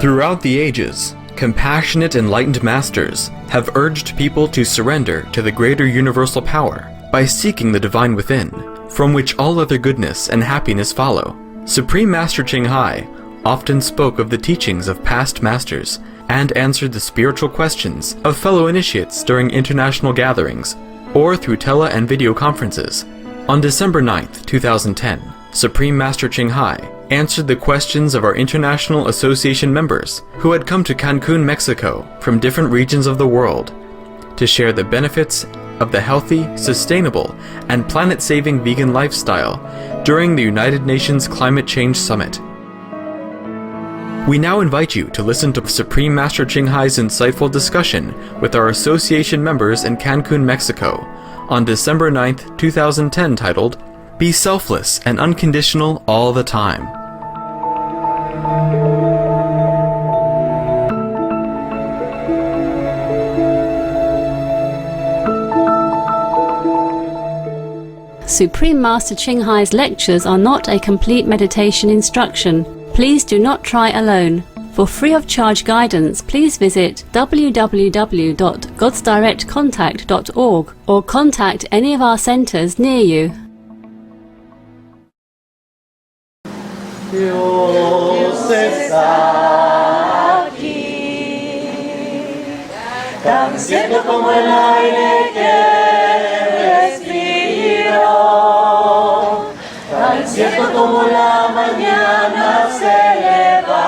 Throughout the ages, compassionate enlightened masters have urged people to surrender to the greater universal power by seeking the divine within, from which all other goodness and happiness follow. Supreme Master Ching Hai often spoke of the teachings of past masters and answered the spiritual questions of fellow initiates during international gatherings or through tele and video conferences. On December 9th, 2010, Supreme Master Ching Hai answered the questions of our International Association members who had come to Cancun, Mexico from different regions of the world to share the benefits of the healthy, sustainable, and planet-saving vegan lifestyle during the United Nations Climate Change Summit. We now invite you to listen to Supreme Master Ching Hai's insightful discussion with our association members in Cancun, Mexico on December 9th, 2010, titled, Be Selfless and Unconditional All the Time. Supreme Master Ching Hai's lectures are not a complete meditation instruction. Please do not try alone. For free of charge guidance, please visit www.godsdirectcontact.org or contact any of our centers near you. Dios está aquí, tan cierto como el aire que respiro, tan cierto como la mañana se levanta,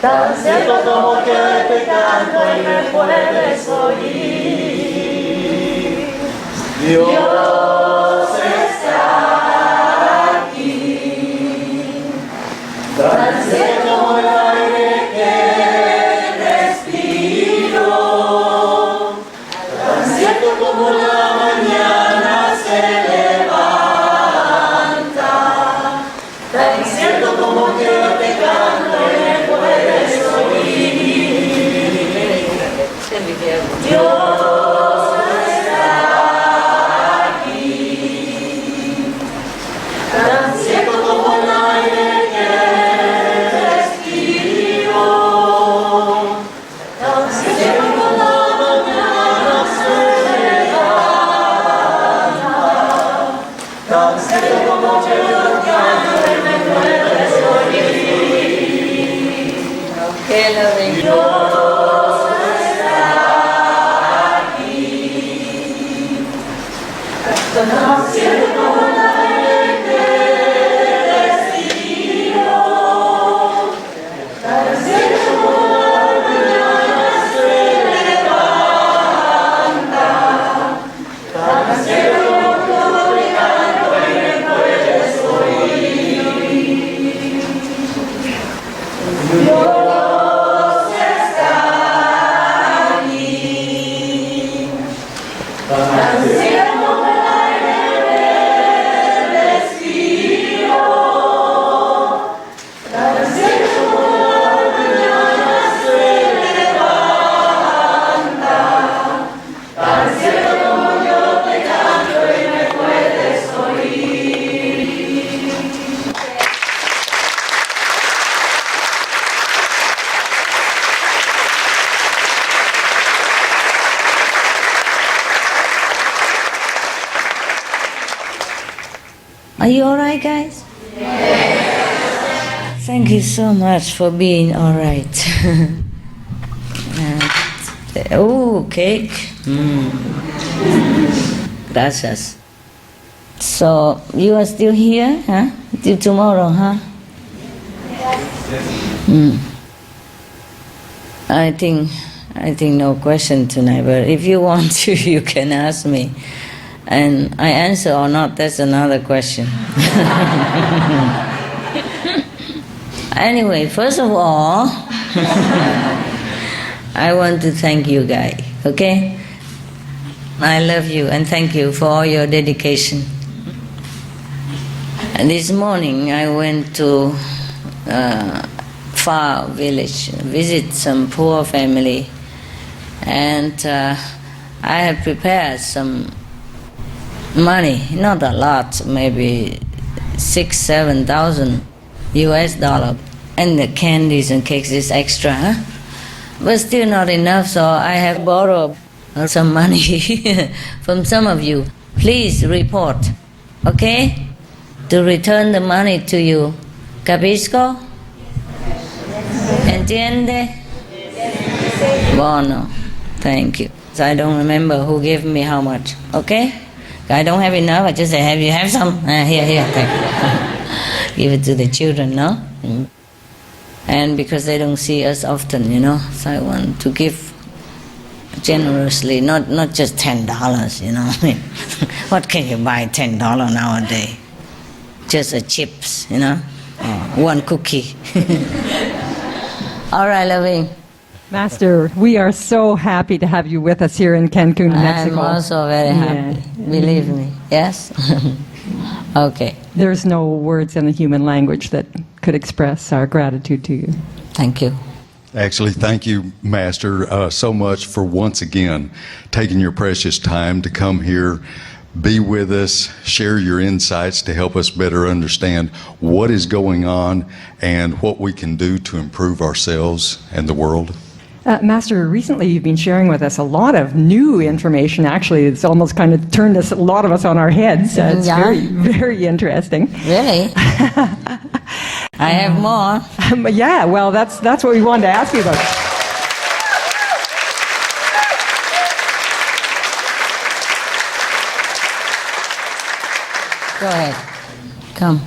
tan cierto como que te canto y me puedes oír. Dios está tan cierto como el aire que respiro, tan cierto como la mañana se levanta, tan cierto como que te canto y me puedes oír. Dios está aquí, tan cierto como el aire que Are you alright, guys? Yes. Thank you so much for being alright. Oh, cake. Gracias. So, you are still here, huh? Till tomorrow, huh? I think no question tonight, but if you want to, you can ask me. And I answer or not, that's another question. Anyway, first of all, I want to thank you guys, okay? I love you and thank you for all your dedication. And this morning I went to far village, visit some poor family, and I have prepared some money, not a lot, maybe $6,000-7,000 US, And the candies and cakes is extra, huh? But still not enough, so I have borrowed some money from some of you. Please report, okay? To return the money to you. Capisco? Entiende? Buono. Thank you. So I don't remember who gave me how much, okay? I don't have enough, I just say, have you have some? Here, thank you. Give it to the children, no? And because they don't see us often, so I want to give generously, not just $10, What can you buy $10 nowadays? Just a chips, or one cookie. All right, loving. Master, we are so happy to have you with us here in Cancun, Mexico. I'm also very happy, believe me. Yes? Okay. There's no words in the human language that could express our gratitude to you. Thank you. Actually, thank you, Master, so much for once again taking your precious time to come here, be with us, share your insights to help us better understand what is going on and what we can do to improve ourselves and the world. Master, recently you've been sharing with us a lot of new information. Actually, it's almost kind of turned a lot of us on our heads. It's very, very interesting. Really? I have more. Yeah, well, that's what we wanted to ask you about. Go ahead. Come.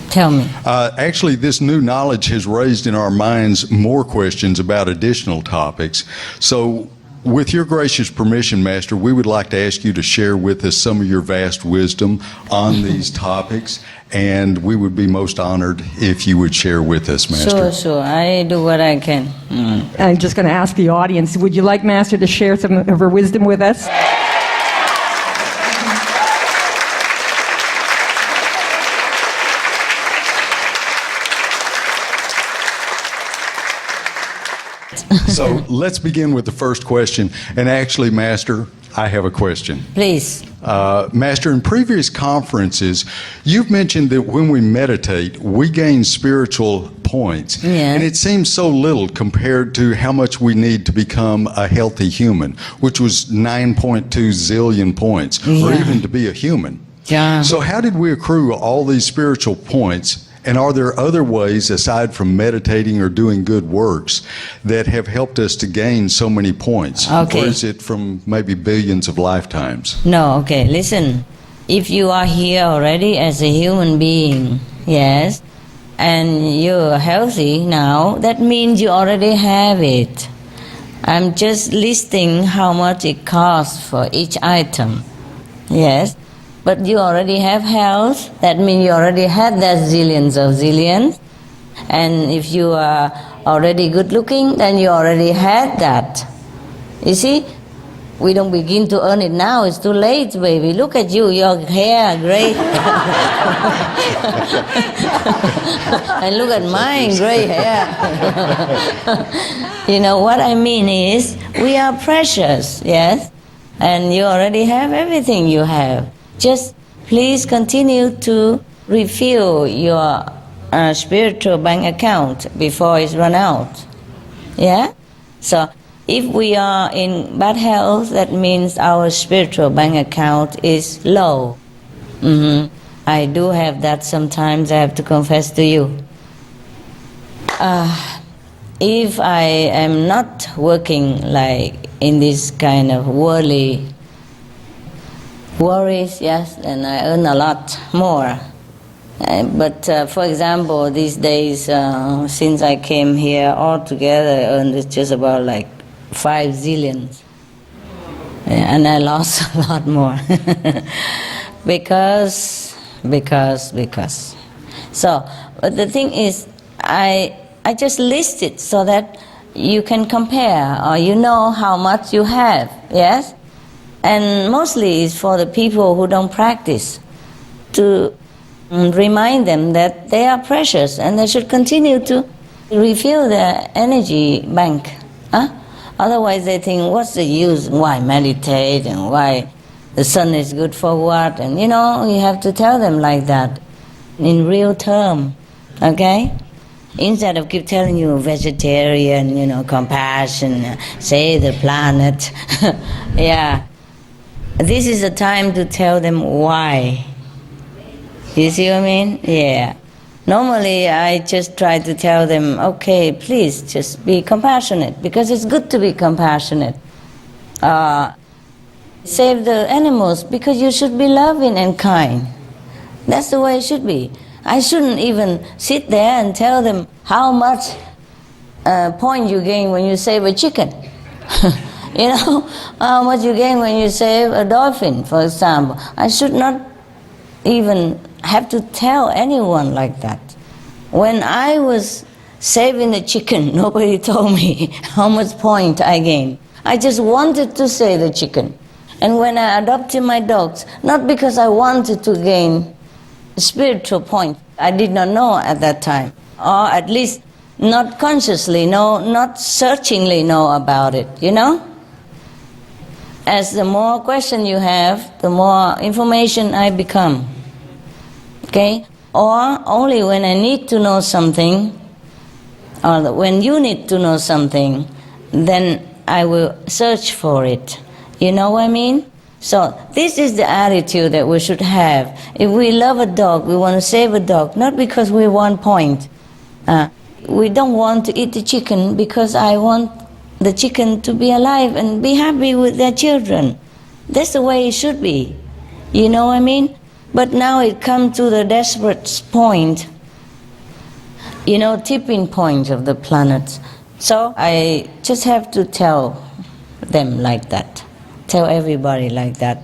Tell me. Actually, this new knowledge has raised in our minds more questions about additional topics. So, with your gracious permission, Master, we would like to ask you to share with us some of your vast wisdom on these topics, and we would be most honored if you would share with us, Master. Sure. I do what I can. I'm just going to ask the audience, would you like Master to share some of her wisdom with us? So let's begin with the first question. And actually, Master, I have a question. Please. Master, in previous conferences, you've mentioned that when we meditate, we gain spiritual points. Yeah. And it seems so little compared to how much we need to become a healthy human, which was 9.2 zillion points, or even to be a human. Yeah. So how did we accrue all these spiritual points? And are there other ways, aside from meditating or doing good works, that have helped us to gain so many points? Okay. Or is it from maybe billions of lifetimes? No, okay, listen. If you are here already as a human being, yes, and you're healthy now, that means you already have it. I'm just listing how much it costs for each item, yes. But you already have health, that means you already had that zillions of zillions. And if you are already good looking, then you already had that. You see, we don't begin to earn it now, it's too late, baby. Look at you, your hair, gray. And look at mine, gray hair. You know, what I mean is, we are precious, yes? And you already have everything you have. Just please continue to refill your spiritual bank account before it's run out. Yeah? So if we are in bad health, that means our spiritual bank account is low. I do have that sometimes, I have to confess to you. If I am not working like in this kind of worldly worries, yes, and I earn a lot more. But for example, these days, since I came here, altogether I earned just about like 5 zillions. And I lost a lot more. because. So, but the thing is, I just list it so that you can compare, or you know how much you have, yes? And mostly it's for the people who don't practice, to remind them that they are precious and they should continue to refill their energy bank. Otherwise they think, what's the use? Why meditate and why the sun is good for what? And you have to tell them like that in real term, okay? Instead of keep telling you vegetarian, compassion, save the planet. Yeah. This is a time to tell them why. You see what I mean? Yeah. Normally I just try to tell them, okay, please just be compassionate, because it's good to be compassionate. Save the animals because you should be loving and kind. That's the way it should be. I shouldn't even sit there and tell them how much point you gain when you save a chicken. How much you gain when you save a dolphin, for example. I should not even have to tell anyone like that. When I was saving the chicken, nobody told me how much point I gained. I just wanted to save the chicken. And when I adopted my dogs, not because I wanted to gain spiritual point, I did not know at that time, or at least not consciously know, not searchingly know about it, As the more question you have, the more information I become. Okay? Or only when I need to know something, or when you need to know something, then I will search for it. You know what I mean? So this is the attitude that we should have. If we love a dog, we want to save a dog, not because we want point. We don't want to eat the chicken because I want the chicken to be alive and be happy with their children. That's the way it should be. You know what I mean? But now it comes to the desperate point, tipping point of the planet. So I just have to tell them like that. Tell everybody like that.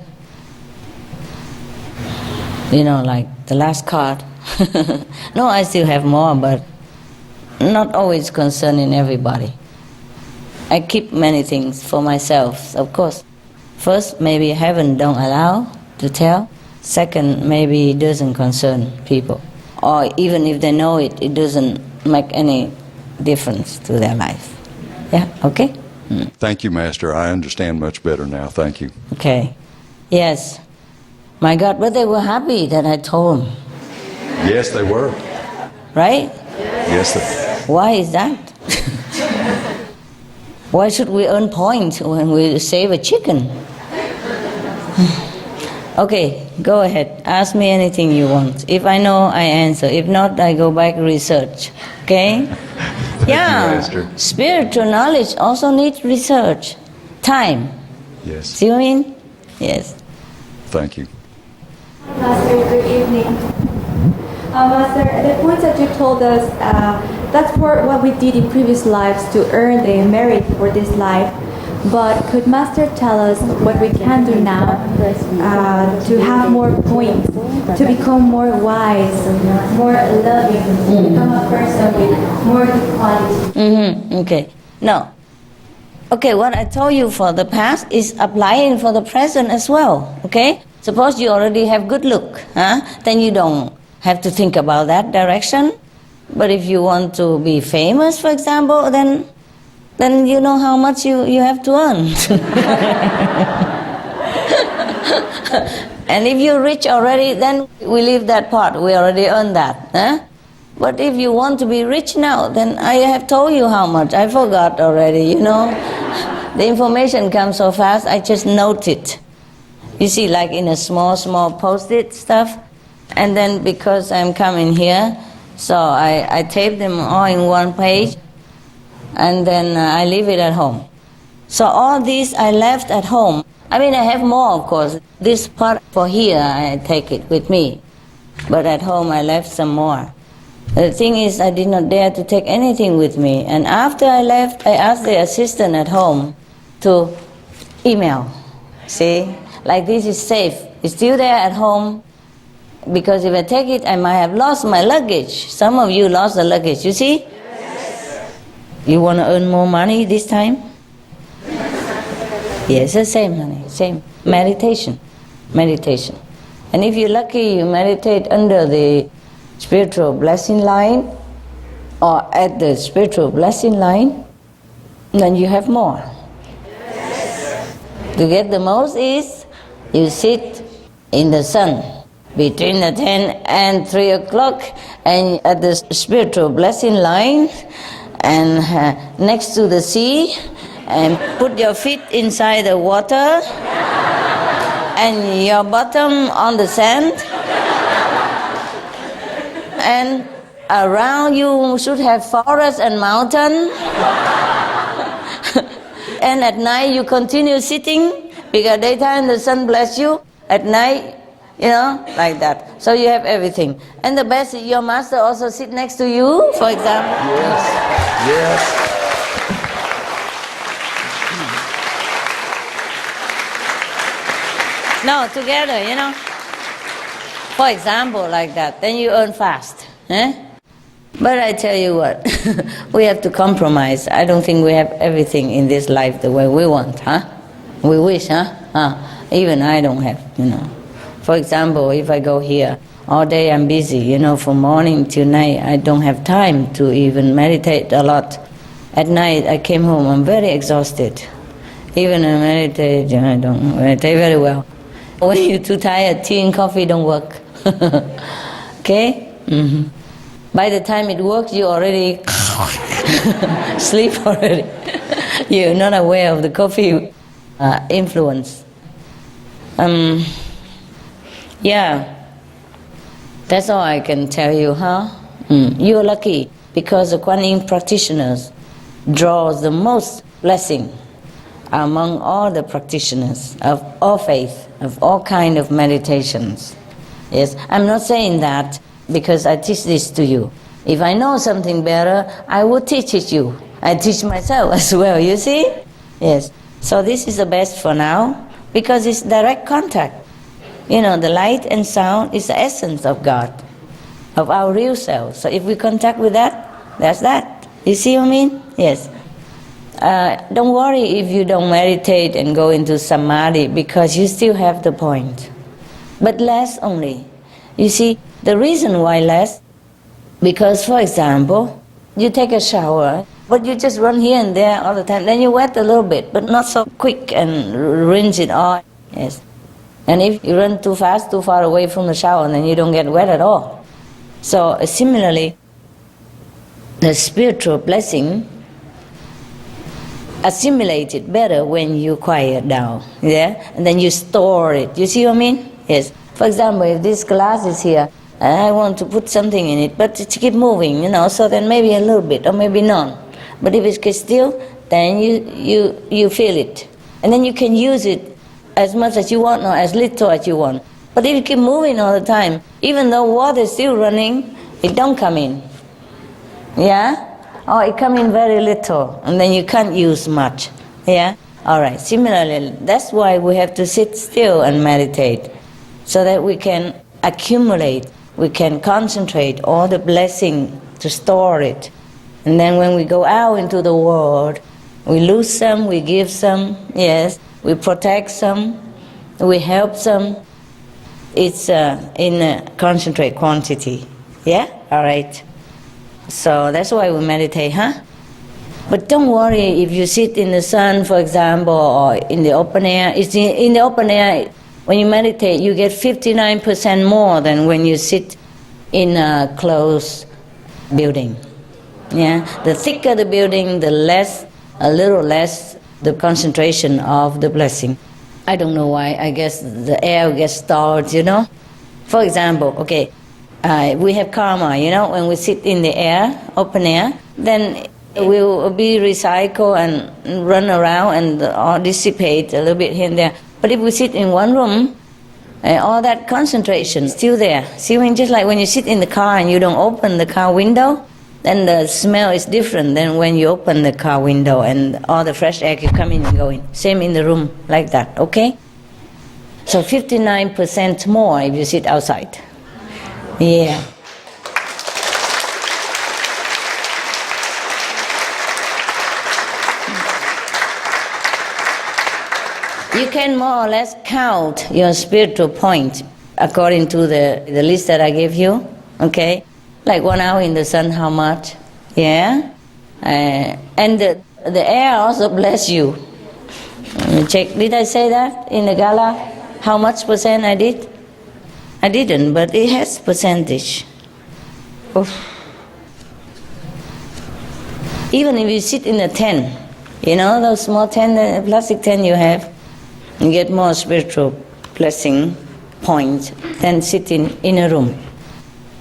Like the last card. No, I still have more, but not always concerning everybody. I keep many things for myself, of course. First, maybe heaven don't allow to tell. Second, maybe it doesn't concern people. Or even if they know it, it doesn't make any difference to their life. Yeah, okay? Thank you, Master. I understand much better now. Thank you. Okay. Yes. My God, but they were happy that I told them. Yes, they were. Right? Yes, they were. Why is that? Why should we earn points when we save a chicken? Okay, go ahead. Ask me anything you want. If I know, I answer. If not, I go back research. Okay? Yeah. Spiritual knowledge also needs research. Time. Yes. See what I mean? Yes. Thank you. Master, good evening. Master, the points that you told us, that's for what we did in previous lives to earn the merit for this life. But could Master tell us what we can do now to have more points, to become more wise, more loving, to become a person with more good qualities? Okay. No. Okay, what I told you for the past is applying for the present as well. Okay? Suppose you already have good look, then you don't have to think about that direction. But if you want to be famous, for example, then you know how much you have to earn. And if you're rich already, then we leave that part. We already earned that. But if you want to be rich now, then I have told you how much. I forgot already, The information comes so fast, I just note it. You see, like in a small post-it stuff. And then because I'm coming here, so I tape them all in one page. And then I leave it at home. So all these I left at home. I mean, I have more, of course. This part for here, I take it with me. But at home, I left some more. The thing is, I did not dare to take anything with me. And after I left, I asked the assistant at home to email. See? Like this is safe. It's still there at home. Because if I take it, I might have lost my luggage. Some of you lost the luggage, you see? You want to earn more money this time? Yes, the same money, same. Meditation. And if you're lucky, you meditate under the spiritual blessing line or at the spiritual blessing line, then you have more. To get the most is you sit in the sun between the 10 and 3 o'clock, and at the spiritual blessing line, and next to the sea, and put your feet inside the water, and your bottom on the sand, and around you should have forest and mountain. And at night you continue sitting, because daytime the sun bless you, at night, like that. So you have everything. And the best is your master also sit next to you, for example. Yes. No, together, For example, like that. Then you earn fast. But I tell you what, we have to compromise. I don't think we have everything in this life the way we want, We wish, Even I don't have, For example, if I go here, all day I'm busy, from morning till night, I don't have time to even meditate a lot. At night, I came home, I'm very exhausted. Even I meditate, I don't meditate very well. When you're too tired, tea and coffee don't work. Okay? Mm-hmm. By the time it works, you already sleep already. You're not aware of the coffee influence. Yeah, that's all I can tell you, You're lucky, because the Kuan Yin practitioners draws the most blessing among all the practitioners of all faith, of all kind of meditations. Yes, I'm not saying that because I teach this to you. If I know something better, I will teach it you. I teach myself as well, you see? Yes. So this is the best for now, because it's direct contact. The light and sound is the essence of God, of our real self. So if we contact with that, that's that. You see what I mean? Yes. Don't worry if you don't meditate and go into samadhi, because you still have the point. But less only. You see, the reason why less, because, for example, you take a shower, but you just run here and there all the time. Then you wet a little bit, but not so quick, and rinse it all. Yes. And if you run too fast, too far away from the shower, then you don't get wet at all. So similarly, the spiritual blessing assimilated better when you quiet down, and then you store it. You see what I mean? Yes. For example, if this glass is here, I want to put something in it, but it keep moving, so then maybe a little bit, or maybe none. But if it gets still, then you feel it. And then you can use it as much as you want, or as little as you want. But if you keep moving all the time, even though water is still running, it don't come in. Yeah? Or it come in very little, and then you can't use much. Yeah? All right. Similarly, that's why we have to sit still and meditate, so that we can accumulate, we can concentrate all the blessing to store it. And then when we go out into the world, we lose some, we give some, yes, we protect some, we help some. It's in a concentrate quantity. Yeah? All right. So that's why we meditate, But don't worry if you sit in the sun, for example, or in the open air. It's in the open air, when you meditate, you get 59% more than when you sit in a closed building. Yeah? The thicker the building, a little less the concentration of the blessing. I don't know why, I guess the air gets stored, For example, okay, we have karma, when we sit in the air, open air, then we will be recycled and run around and dissipate a little bit here and there. But if we sit in one room, all that concentration is still there. See, just like when you sit in the car and you don't open the car window, then the smell is different than when you open the car window and all the fresh air can come in and go in. Same in the room, like that, okay? So 59% more if you sit outside. Yeah. You can more or less count your spiritual point according to the list that I gave you, okay? Like 1 hour in the sun, how much? Yeah? And the air also bless you. Check, did I say that in the gala? How much percent I did? I didn't, but it has percentage. Oof. Even if you sit in a tent, you know those small tent, plastic tent you have, you get more spiritual blessing points than sitting in a room.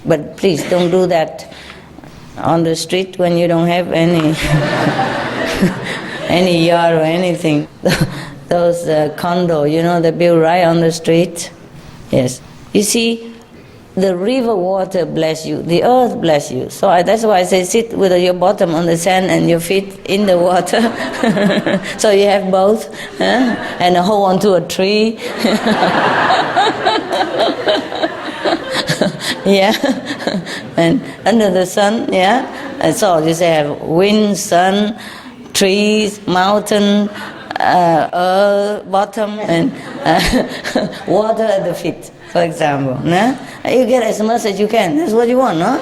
But please don't do that on the street when you don't have any any yard or anything. Those condo, you know, they build right on the street. Yes. You see, the river water bless you, the earth bless you. So that's why I say sit with your bottom on the sand and your feet in the water. So you have both, and hold on to a tree. Yeah, and under the sun, yeah. And so you say have wind, sun, trees, mountain, earth, bottom, and water at the feet, for example. No? You get as much as you can. That's what you want, no?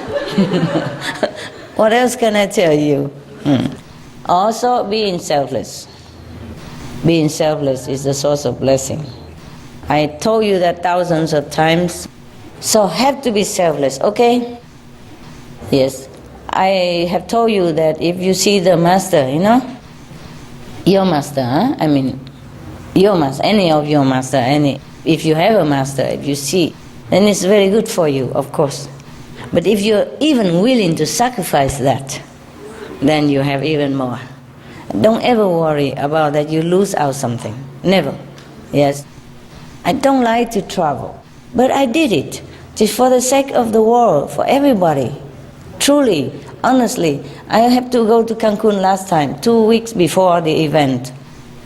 What else can I tell you? Also, being selfless. Being selfless is the source of blessing. I told you that thousands of times. So have to be selfless, okay? Yes. I have told you that if you see the master, you know, your master, I mean, your master, any of your master, if you have a master, if you see, then it's very good for you, of course. But if you're even willing to sacrifice that, then you have even more. Don't ever worry about that you lose out something. Never. Yes. I don't like to travel, but I did it just for the sake of the world, for everybody. Truly, honestly, I had to go to Cancun last time, 2 weeks before the event,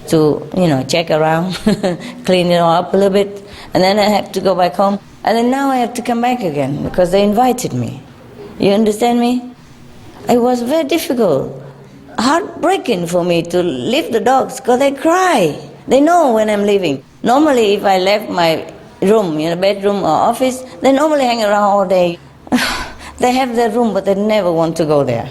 to, you know, check around, clean it all up a little bit, and then I have to go back home, and then now I have to come back again because they invited me. You understand me? It was very difficult, heartbreaking for me to leave the dogs because they cry. They know when I'm leaving. Normally, if I left my room, you know, bedroom or office, they normally hang around all day. They have their room, but they never want to go there.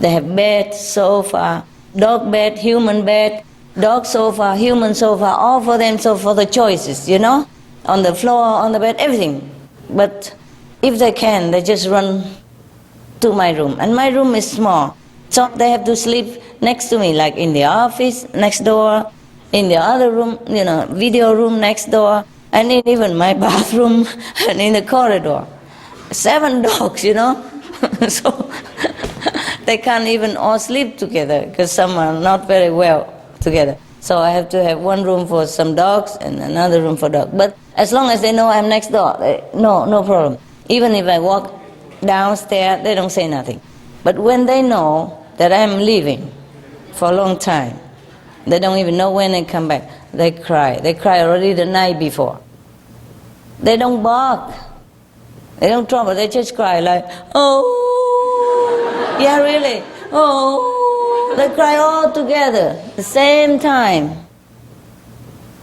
They have bed, sofa, dog bed, human bed, dog sofa, human sofa, all for them, so for the choices, you know, on the floor, on the bed, everything. But if they can, they just run to my room. And my room is small, so they have to sleep next to me, like in the office next door, in the other room, you know, video room next door, and in even my bathroom, and in the corridor. 7 dogs, you know, so they can't even all sleep together because some are not very well together. So I have to have one room for some dogs and another room for dogs. But as long as they know I'm next door, no problem. Even if I walk downstairs, they don't say nothing. But when they know that I'm leaving for a long time, they don't even know when I come back, they cry. They cry already the night before. They don't bark. They don't trouble, they just cry like, oh, yeah, really, oh. They cry all together at the same time.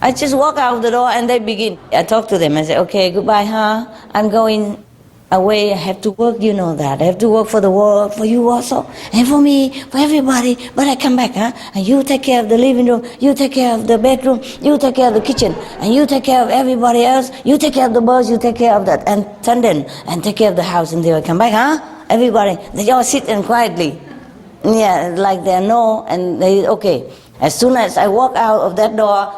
I just walk out the door and they begin. I talk to them, I say, okay, goodbye, huh? I'm going away, I have to work, you know that. I have to work for the world, for you also, and for me, for everybody. But I come back, huh? And you take care of the living room, you take care of the bedroom, you take care of the kitchen, and you take care of everybody else, you take care of the birds, you take care of that, and attendant, and take care of the house, and they will come back, huh? Everybody, they all sit and quietly. Yeah, like they know, and they, okay. As soon as I walk out of that door,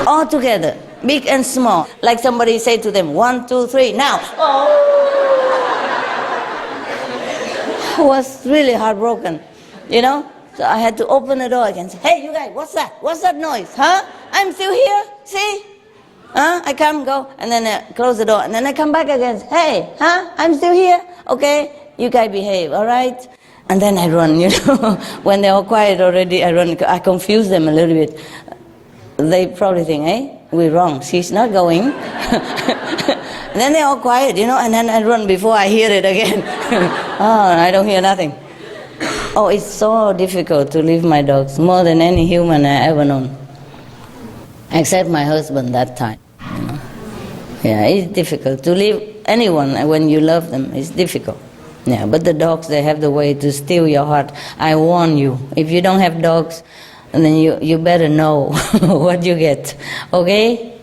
all together, big and small, like somebody say to them, 1, 2, 3, now. I was really heartbroken, you know. So I had to open the door again. Say, hey, you guys, what's that? What's that noise? Huh? I'm still here. See? Huh? I come, go, and then I close the door, and then I come back again. Hey, huh? I'm still here. Okay, you guys behave, all right? And then I run, you know. When they're all quiet already, I run. I confuse them a little bit. They probably think, hey, we're wrong. She's not going. And then they're all quiet, you know, and then I run before I hear it again. Oh, I don't hear nothing. Oh, it's so difficult to leave my dogs, more than any human I ever known. Except my husband that time. You know? Yeah, it's difficult. To leave anyone when you love them, it's difficult. Yeah, but the dogs, they have the way to steal your heart. I warn you, if you don't have dogs, and then you better know what you get, okay?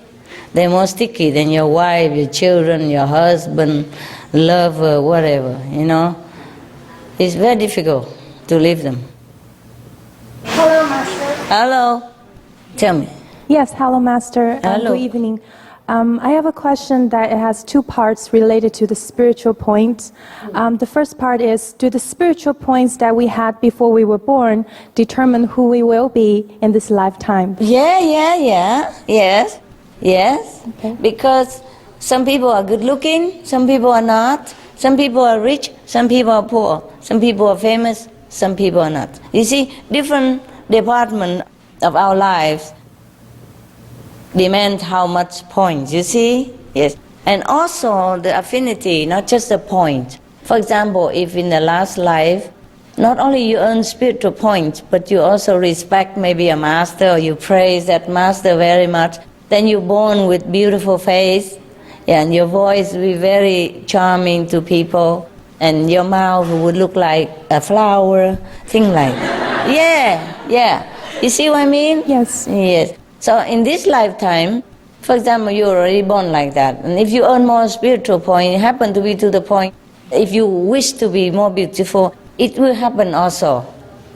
They're more sticky than your wife, your children, your husband, lover, whatever, you know. It's very difficult to leave them. Hello, Master. Hello. Tell me. Yes, hello, Master. Hello. Good evening. I have a question that has two parts related to the spiritual points. The first part is, do the spiritual points that we had before we were born determine who we will be in this lifetime? Yeah. Yes. Okay. Because some people are good looking, some people are not. Some people are rich, some people are poor. Some people are famous, some people are not. You see, different departments of our lives demand how much points, you see? Yes. And also the affinity, not just the point. For example, if in the last life, not only you earn spiritual points, but you also respect maybe a master, or you praise that master very much, then you're born with beautiful face, and your voice will be very charming to people, and your mouth would look like a flower, thing like that. Yeah. You see what I mean? Yes. Yes. So in this lifetime, for example, you're already born like that. And if you earn more spiritual point, you happen to be to the point, if you wish to be more beautiful, it will happen also.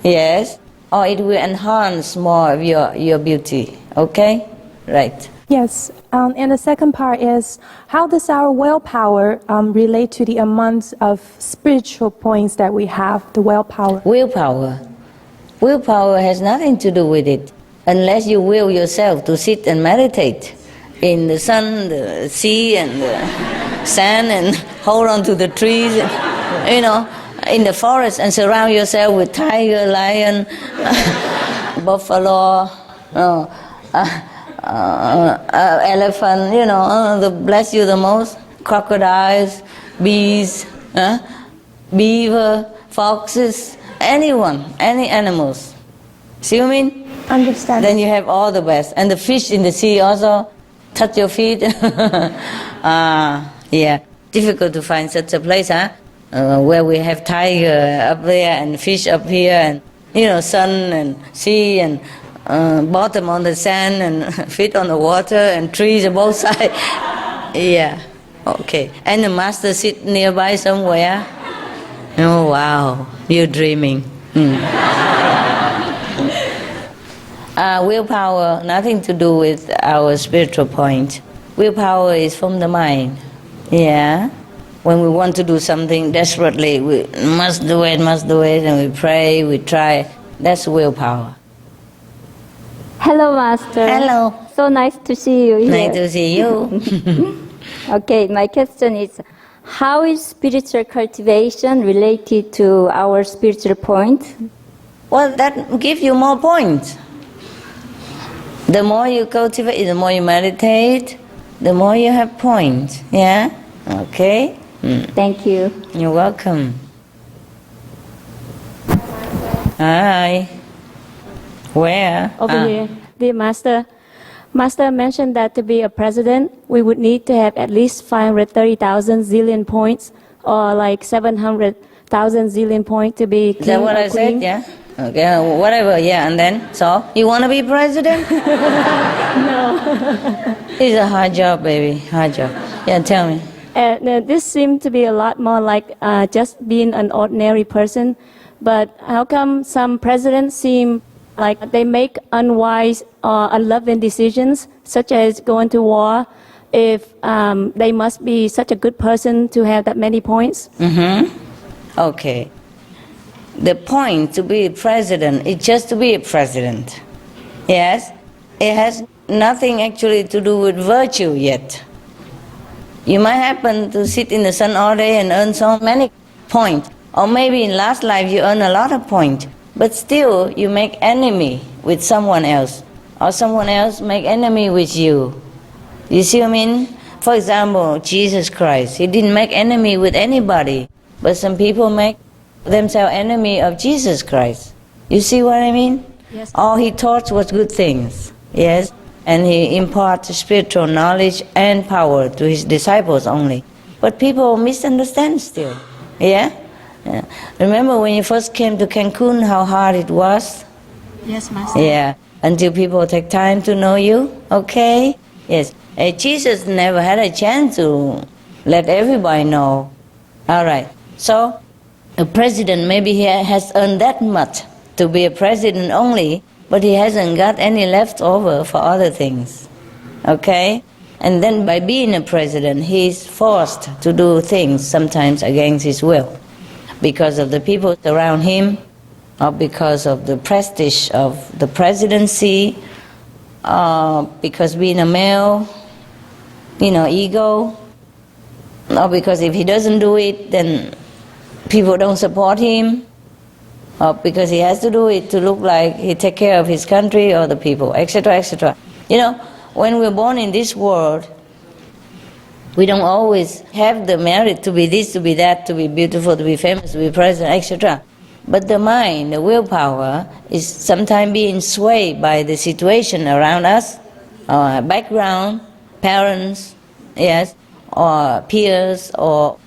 Yes? Or it will enhance more of your beauty. Okay? Right. Yes. And the second part is, how does our willpower relate to the amount of spiritual points that we have, the willpower? Willpower. Willpower has nothing to do with it, unless you will yourself to sit and meditate in the sun, the sea, and the sand, and hold on to the trees, and, you know, in the forest, and surround yourself with tiger, lion, buffalo, elephant, you know, the bless you the most, crocodiles, bees, beaver, foxes, anyone, any animals. See what I mean? Understand. Then you have all the best. And the fish in the sea also touch your feet. Yeah, difficult to find such a place, huh? Where we have tiger up there and fish up here, and, you know, sun and sea and bottom on the sand and feet on the water and trees on both sides. Yeah, okay. And the master sit nearby somewhere. Oh, wow, you're dreaming. Willpower, nothing to do with our spiritual point. Willpower is from the mind. Yeah. When we want to do something desperately, we must do it, and we pray, we try. That's willpower. Hello, Master. Hello. So nice to see you here. Nice to see you. Okay, my question is, how is spiritual cultivation related to our spiritual point? Well, that gives you more points. The more you cultivate, the more you meditate, the more you have points. Yeah? Okay? Thank you. You're welcome. Hi. Where? Over here. Dear Master, Master mentioned that to be a president, we would need to have at least 530,000 zillion points, or like 700,000 zillion points to be king. Is that what I said? Yeah? Okay, whatever, yeah, and then? So, you want to be president? No. It's a hard job, baby, hard job. Yeah, tell me. This seemed to be a lot more like just being an ordinary person, but how come some presidents seem like they make unwise or unloving decisions, such as going to war, if they must be such a good person to have that many points? Okay. The point to be a president is just to be a president. Yes? It has nothing actually to do with virtue yet. You might happen to sit in the sun all day and earn so many points. Or maybe in last life you earn a lot of points. But still you make enemy with someone else. Or someone else make enemy with you. You see what I mean? For example, Jesus Christ, he didn't make enemy with anybody. But some people make themselves enemy of Jesus Christ. You see what I mean? Yes. All he taught was good things. Yes? And he imparts spiritual knowledge and power to his disciples only. But people misunderstand still. Yeah? Remember when you first came to Cancun, how hard it was? Yes, Master. Yeah, until people take time to know you, okay? Yes. Jesus never had a chance to let everybody know. All right. So, a president, maybe he has earned that much to be a president only, but he hasn't got any left over for other things. Okay? And then by being a president, he's forced to do things sometimes against his will because of the people around him, or because of the prestige of the presidency, because being a male, ego, or because if he doesn't do it, then people don't support him, or because he has to do it to look like he take care of his country or the people, etc., etc. When we're born in this world, we don't always have the merit to be this, to be that, to be beautiful, to be famous, to be president, etc. But the mind, the willpower, is sometimes being swayed by the situation around us, our background, parents, yes, or peers, or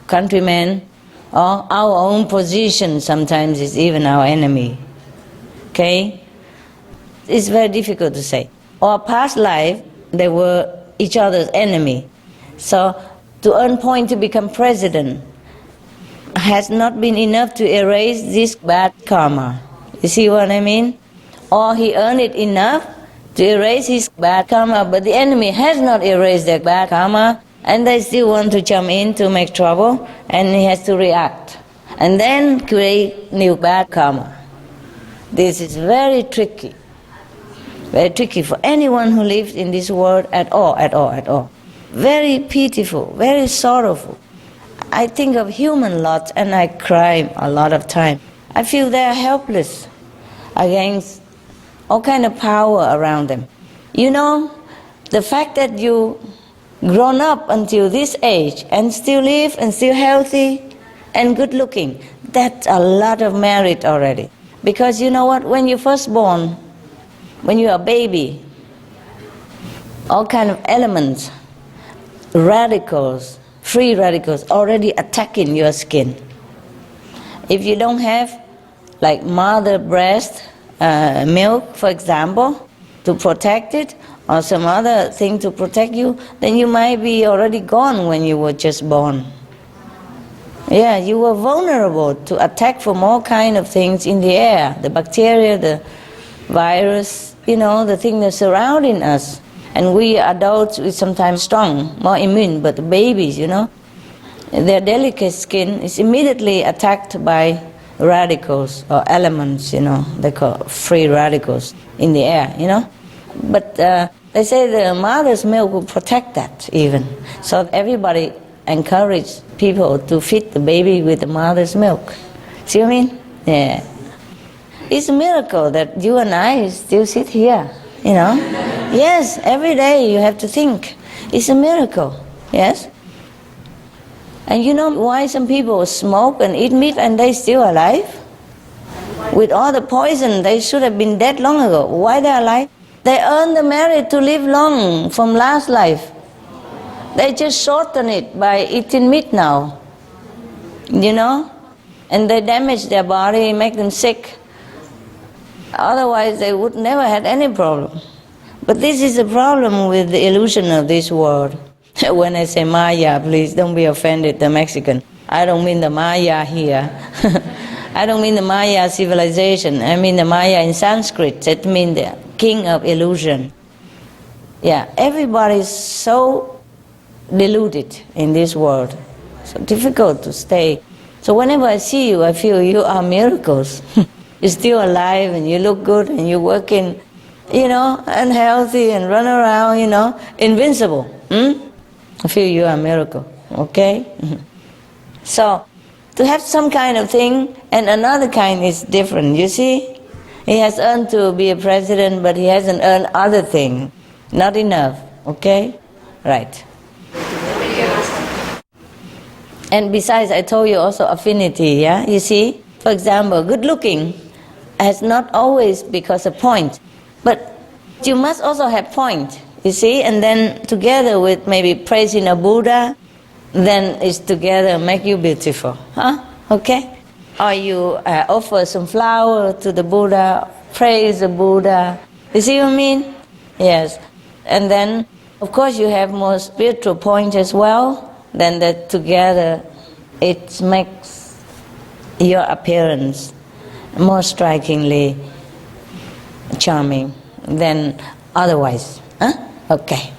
countrymen, or our own position sometimes is even our enemy. Okay? It's very difficult to say. Or past life, they were each other's enemy. So to earn point to become president has not been enough to erase this bad karma. You see what I mean? Or he earned it enough to erase his bad karma, but the enemy has not erased their bad karma, and they still want to jump in to make trouble, and he has to react. And then create new bad karma. This is very tricky. Very tricky for anyone who lives in this world at all. Very pitiful, very sorrowful. I think of human lots and I cry a lot of time. I feel they are helpless against all kind of power around them. The fact that you grown up until this age and still live and still healthy and good looking, that's a lot of merit already. Because you know what, when you're first born, when you're a baby, all kind of elements, radicals, free radicals already attacking your skin. If you don't have like mother breast milk, for example, to protect it, or some other thing to protect you, then you might be already gone when you were just born. Yeah, you were vulnerable to attack from all kind of things in the air, the bacteria, the virus, the thing that's surrounding us. And we adults, we sometimes strong, more immune, but the babies, their delicate skin is immediately attacked by radicals or elements, they call free radicals in the air, But they say the mother's milk will protect that even. So everybody encourage people to feed the baby with the mother's milk. See what I mean? Yeah. It's a miracle that you and I still sit here, Yes, every day you have to think. It's a miracle, yes? And you know why some people smoke and eat meat and they still alive? With all the poison, they should have been dead long ago. Why they're alive? They earn the merit to live long from last life. They just shorten it by eating meat now, And they damage their body, make them sick. Otherwise they would never had any problem. But this is a problem with the illusion of this world. When I say Maya, please don't be offended, the Mexican. I don't mean the Maya here. I don't mean the Maya civilization. I mean the Maya in Sanskrit. That means the king of illusion. Yeah, everybody is so deluded in this world. So difficult to stay. So whenever I see you, I feel you are miracles. You're still alive and you look good and you're working, and healthy and run around, invincible. I feel you are a miracle, okay? So, to have some kind of thing and another kind is different, you see? He has earned to be a president, but he hasn't earned other thing. Not enough, okay? Right. And besides, I told you also affinity, yeah? You see? For example, good looking has not always because of point. But you must also have point, you see? And then together with maybe praising a Buddha, then it's together make you beautiful. Huh? Okay? Or you offer some flower to the Buddha praise the Buddha. You see what I mean? Yes. And then, of course, you have more spiritual points as well. Then that together, it makes your appearance more strikingly charming than otherwise. Huh? Okay.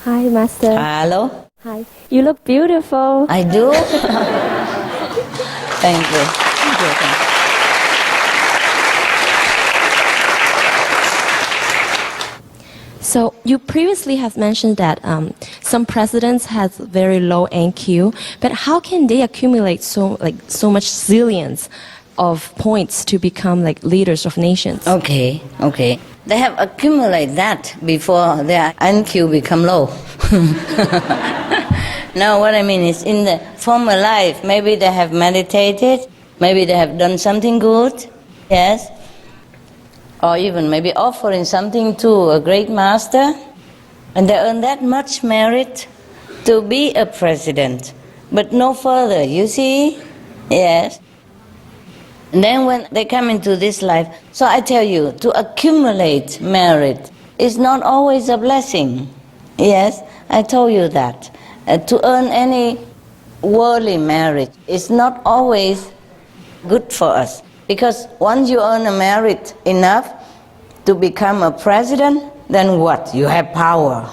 Hi, Master. Hello. Hi. You look beautiful. I do. Thank you. Thank you. Thank you. So you previously have mentioned that some presidents has very low NQ, but how can they accumulate so much zillions of points to become like leaders of nations? Okay. They have accumulated that before their NQ become low. No, what I mean is in the former life, maybe they have meditated, maybe they have done something good, yes, or even maybe offering something to a great master, and they earn that much merit to be a president, but no further, you see? Yes. And then when they come into this life, so I tell you, to accumulate merit is not always a blessing. Yes, I told you that. To earn any worldly merit is not always good for us. Because once you earn a merit enough to become a president, then what? You have power.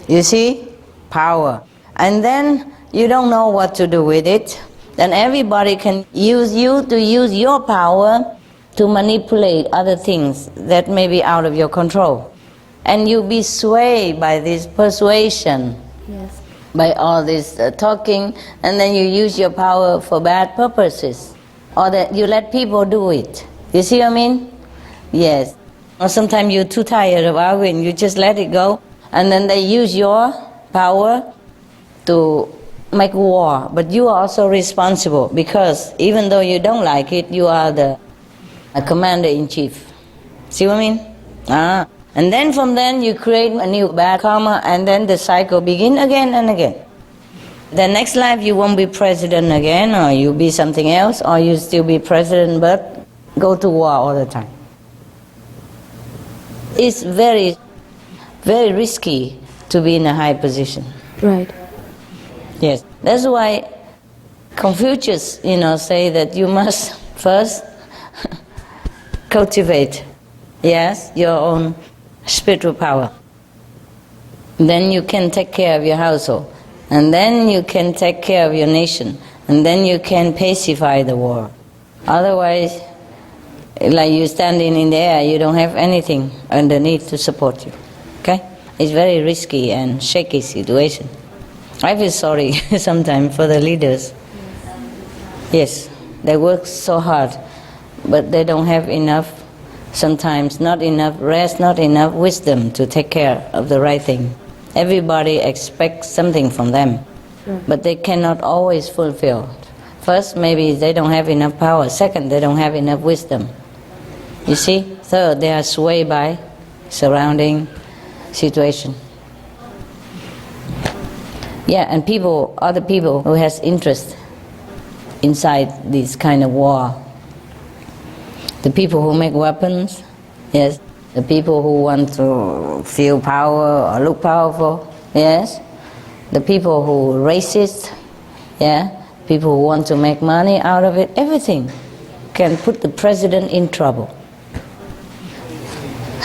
You see? Power. And then you don't know what to do with it. Then everybody can use you to use your power to manipulate other things that may be out of your control. And you be swayed by this persuasion. Yes. By all this talking, and then you use your power for bad purposes. Or that you let people do it. You see what I mean? Yes. Or sometimes you're too tired of arguing, you just let it go, and then they use your power to make war. But you are also responsible, because even though you don't like it, you are the commander-in-chief. See what I mean? And then from then you create a new bad karma, and then the cycle begin again and again. The next life you won't be president again, or you'll be something else, or you still be president but go to war all the time. It's very, very risky to be in a high position. Right. Yes. That's why Confucius, say that you must first cultivate, yes, your own spiritual power. Then you can take care of your household. And then you can take care of your nation. And then you can pacify the war. Otherwise, like you standing in the air, you don't have anything underneath to support you. Okay? It's very risky and shaky situation. I feel sorry sometimes for the leaders. Yes, they work so hard, but they don't have enough, sometimes not enough rest, not enough wisdom to take care of the right thing. Everybody expects something from them, but they cannot always fulfill. First, maybe they don't have enough power. Second, they don't have enough wisdom. You see? Third, they are swayed by surrounding situation. Yeah, and other people who has interest inside this kind of war. The people who make weapons, yes. The people who want to feel power or look powerful, yes. The people who are racist, yeah. People who want to make money out of it, everything can put the president in trouble.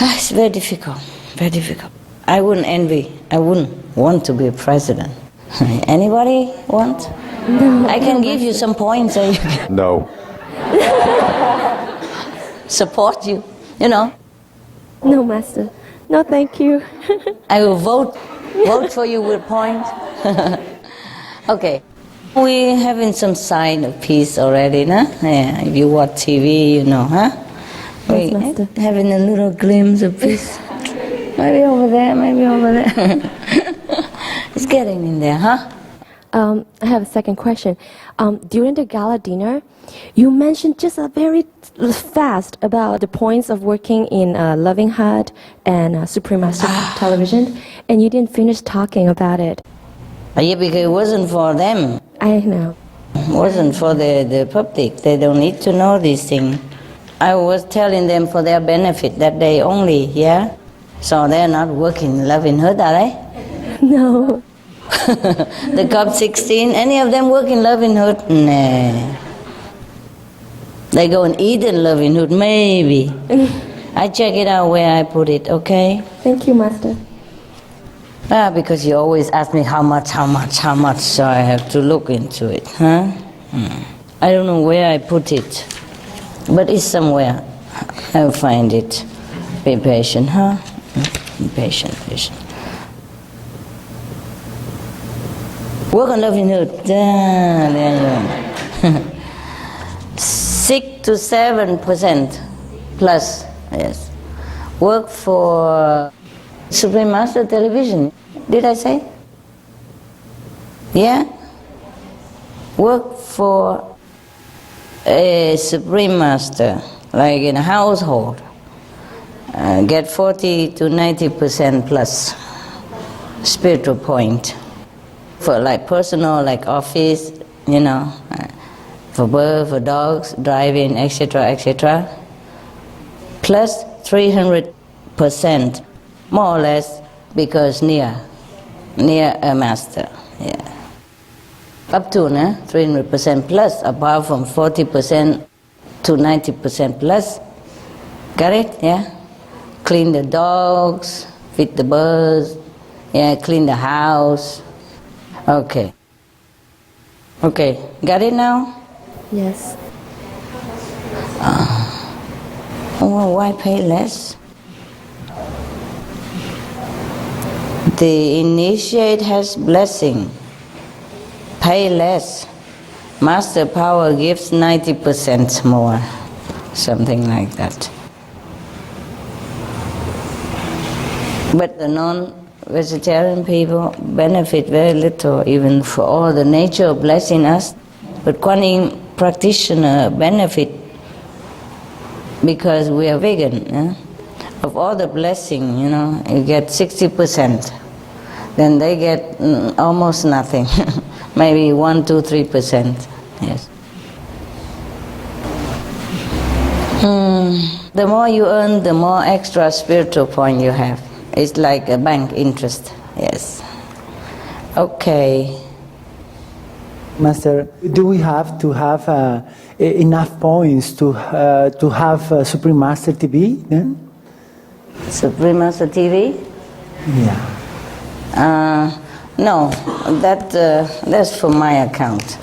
It's very difficult, very difficult. I wouldn't envy, I wouldn't want to be a president. Anybody want? No, I can give you some points so you can No. support you, No, Master. No, thank you. I will vote for you with points. Okay. We're having some sign of peace already, no? Yeah, if you watch TV, huh? Yes, Master. Having a little glimpse of peace. Maybe over there, maybe over there. It's getting in there, huh? I have a second question. During the gala dinner, you mentioned just a very fast about the points of working in Loving Heart and Supreme Master Television, and you didn't finish talking about it. Yeah, because it wasn't for them. I know. It wasn't for the public. They don't need to know these things. I was telling them for their benefit that day only, yeah? So they're not working loving hood, are they? No. The COP 16, any of them work in loving hood? Nah. They go and eat in loving hood, maybe. I check it out where I put it, okay? Thank you, Master. Because you always ask me how much, so I have to look into it, huh? I don't know where I put it, but it's somewhere. I'll find it. Be patient, huh? Be patient. Work on loving hood. There you go. 6 to 7% plus, yes. Work for Supreme Master Television. Did I say? Yeah? Work for a Supreme Master, like in a household. Get 40 to 90% plus spiritual point. For like personal, like office, you know, for birds, for dogs, driving, etc., plus 300%, more or less, because near a master, yeah. Up to 300% plus, apart from 40% to 90% plus. Got it? Yeah? Clean the dogs, feed the birds, yeah, clean the house. Okay. Got it now? Yes. Well, why pay less? The initiate has blessing. Pay less. Master power gives 90% more. Something like that. But the non-vegetarian people benefit very little, even for all the nature blessing us. But Kuan Yin practitioner benefit because we are vegan. Yeah? Of all the blessing, you know, you get 60%. Then they get almost nothing. Maybe 1, 2, 3%. Yes. The more you earn, the more extra spiritual point you have. It's like a bank interest. Yes. Okay. Master, do we have to have enough points to have Supreme Master TV then? Supreme Master TV? Yeah. No, that's for my account.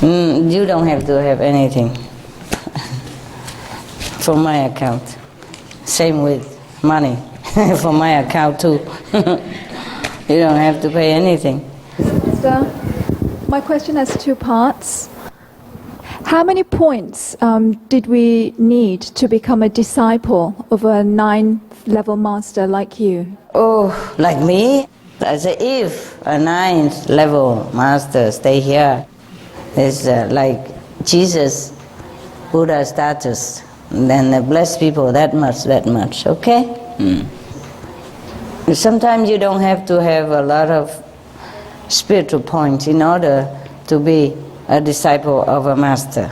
You don't have to have anything for my account. Same with money for my account too. You don't have to pay anything. Master, my question has two parts. How many points did we need to become a disciple of a 9th-level master like you? Oh, like me? I say if a 9th-level master stay here, it's like Jesus, Buddha status, then they bless people that much, okay? Sometimes you don't have to have a lot of spiritual points in order to be a disciple of a master.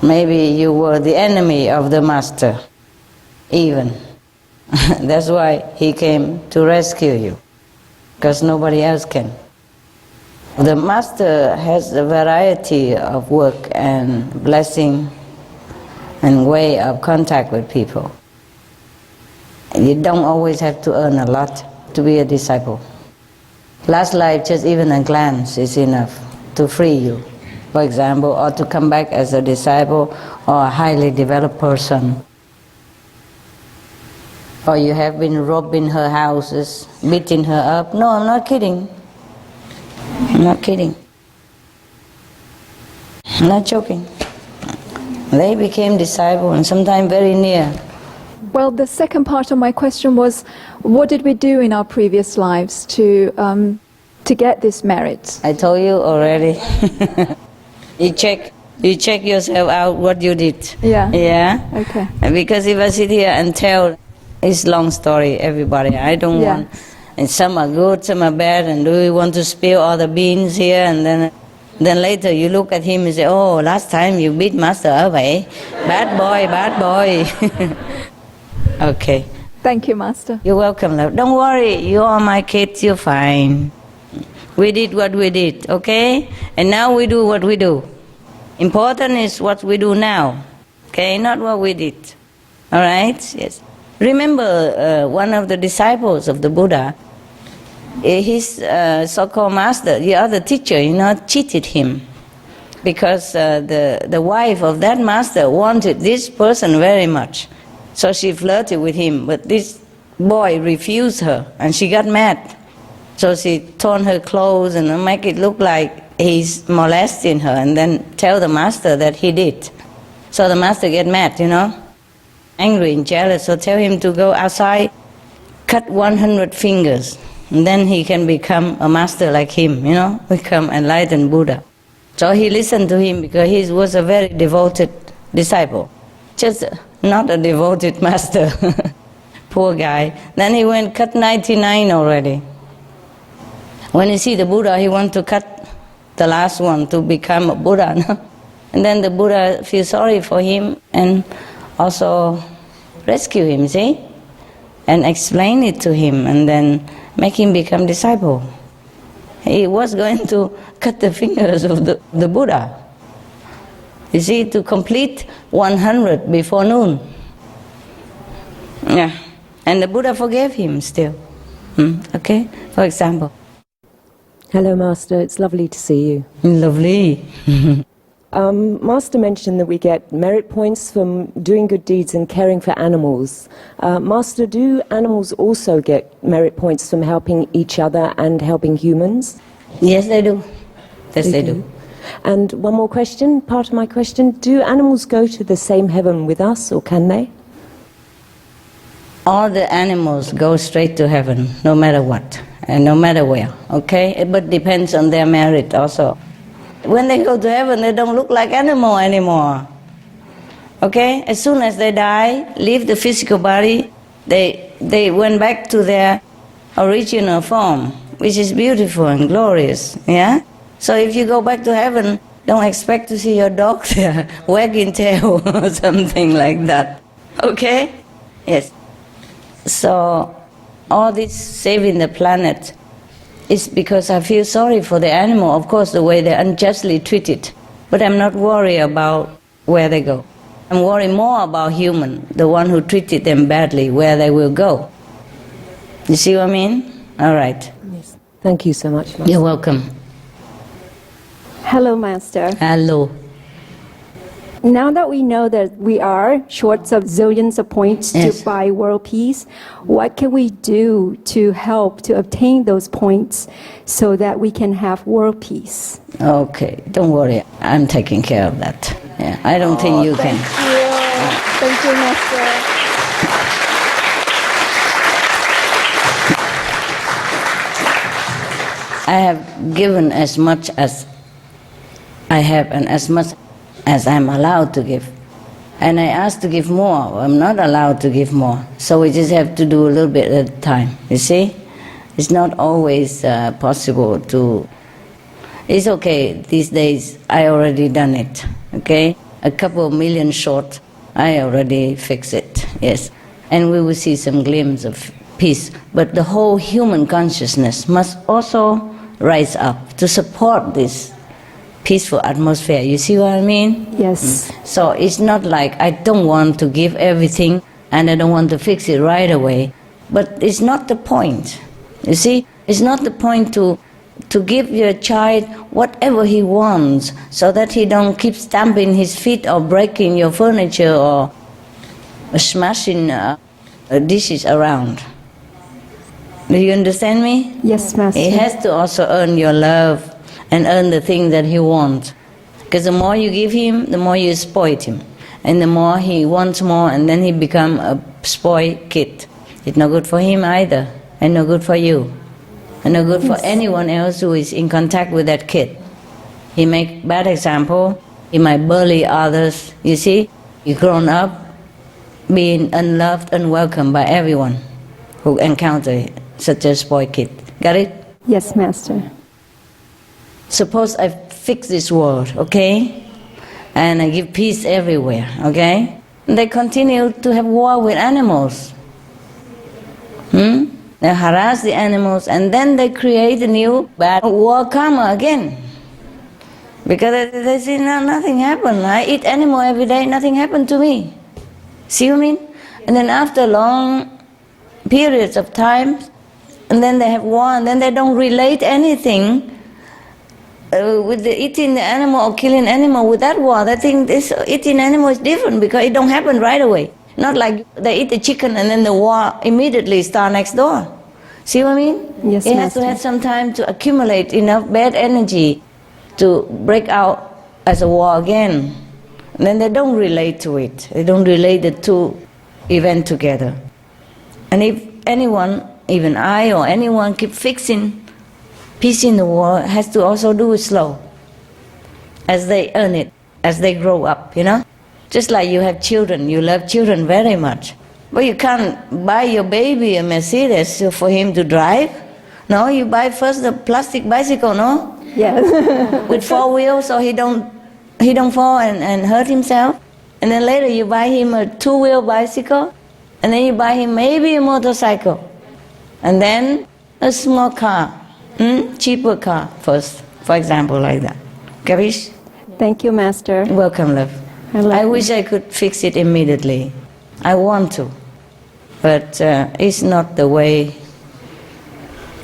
Maybe you were the enemy of the master, even. That's why he came to rescue you, because nobody else can. The master has a variety of work and blessing and way of contact with people. You don't always have to earn a lot to be a disciple. Last life, just even a glance is enough to free you, for example, or to come back as a disciple or a highly developed person. Or you have been robbing her houses, beating her up. No, I'm not kidding. I'm not kidding. I'm not joking. They became disciples and sometimes very near. Well, the second part of my question was, what did we do in our previous lives to get this merit? I told you already. You check yourself out what you did. Yeah. Yeah. Okay. Because if I sit here and tell, it's long story, everybody. I don't want. And some are good, some are bad, and do we want to spill all the beans here? And then Then later you look at him and say, oh, last time you beat Master away. Bad boy, bad boy. Okay. Thank you, Master. You're welcome, love. Don't worry, you are my kids, you're fine. We did what we did, okay? And now we do what we do. Important is what we do now, okay? Not what we did. All right? Yes. Remember one of the disciples of the Buddha, his so-called master, the other teacher, cheated him. Because the wife of that master wanted this person very much. So she flirted with him, but this boy refused her, and she got mad. So she torn her clothes and make it look like he's molesting her, and then tell the master that he did. So the master get mad, angry and jealous, so tell him to go outside, cut 100 fingers, and then he can become a master like him, become enlightened Buddha. So he listened to him because he was a very devoted disciple, just not a devoted master. Poor guy. Then he went cut 99 already. When he see the Buddha, he want to cut the last one to become a Buddha. And then the Buddha feels sorry for him and also rescue him, see? And explain it to him and then make him become disciple. He was going to cut the fingers of the Buddha. You see, to complete 100 before noon. Yeah. And the Buddha forgave him still. Okay? For example. Hello, Master. It's lovely to see you. Lovely. Master mentioned that we get merit points from doing good deeds and caring for animals. Master, do animals also get merit points from helping each other and helping humans? Yes, they do. Yes, they do. And one more question, part of my question, do animals go to the same heaven with us, or can they? All the animals go straight to heaven, no matter what, and no matter where, okay? But depends on their merit also. When they go to heaven, they don't look like animal anymore, okay? As soon as they die, leave the physical body, they went back to their original form, which is beautiful and glorious, yeah? So if you go back to heaven, don't expect to see your dog there, wagging tail or something like that. Okay? Yes. So all this saving the planet is because I feel sorry for the animal, of course, the way they're unjustly treated. But I'm not worried about where they go. I'm worried more about human, the one who treated them badly, where they will go. You see what I mean? All right. Yes. Thank you so much, Master. You're welcome. Hello, Master. Hello. Now that we know that we are short of zillions of points Yes. to buy world peace, what can we do to help to obtain those points so that we can have world peace? Okay, don't worry. I'm taking care of that. Yeah, I don't think you can. Thank you, Master. I have given as much as I have and as much as I'm allowed to give. And I ask to give more. I'm not allowed to give more. So we just have to do a little bit at a time. You see? It's not always possible to... It's okay. These days, I already done it. Okay? A couple of million short, I already fixed it. Yes. And we will see some glimpse of peace. But the whole human consciousness must also rise up to support this peaceful atmosphere. You see what I mean? Yes. So it's not like I don't want to give everything and I don't want to fix it right away. But it's not the point. You see? It's not the point to give your child whatever he wants so that he don't keep stamping his feet or breaking your furniture or smashing dishes around. Do you understand me? Yes, Master. He has to also earn your love and earn the thing that he wants. Because the more you give him, the more you spoil him. And the more he wants more, and then he become a spoiled kid. It's not good for him either, and not good for you. And not good for anyone else who is in contact with that kid. He make bad example, he might bully others. You see, he grown up being unloved, unwelcome by everyone who encounter such a spoiled kid. Got it? Yes, Master. Suppose I fix this world, okay? And give peace everywhere, okay? They continue to have war with animals. They harass the animals, and then they create a new bad war karma again. Because they say, no, nothing happened. I eat animal every day, nothing happened to me. See what I mean? And then after long periods of time, and then they have war, and then they don't relate anything with the eating the animal or killing animal with that war. They think this eating animal is different because it don't happen right away. Not like they eat the chicken and then the war immediately start next door. See what I mean? Yes, it has to have some time to accumulate enough bad energy to break out as a war again. And then they don't relate to it. They don't relate the two events together. And if anyone, even I or anyone, keep fixing peace in the world, has to also do it slow, as they earn it, as they grow up, you know? Just like you have children, you love children very much. But you can't buy your baby a Mercedes for him to drive. No, you buy first the plastic bicycle, no? Yes. With 4 wheels so he don't fall and hurt himself. And then later you buy him a 2-wheel bicycle, and then you buy him maybe a motorcycle, and then a small car, cheaper car first, for example, like that. Kavish? Thank you, Master. Welcome, love. I wish I could fix it immediately. I want to, but it's not the way,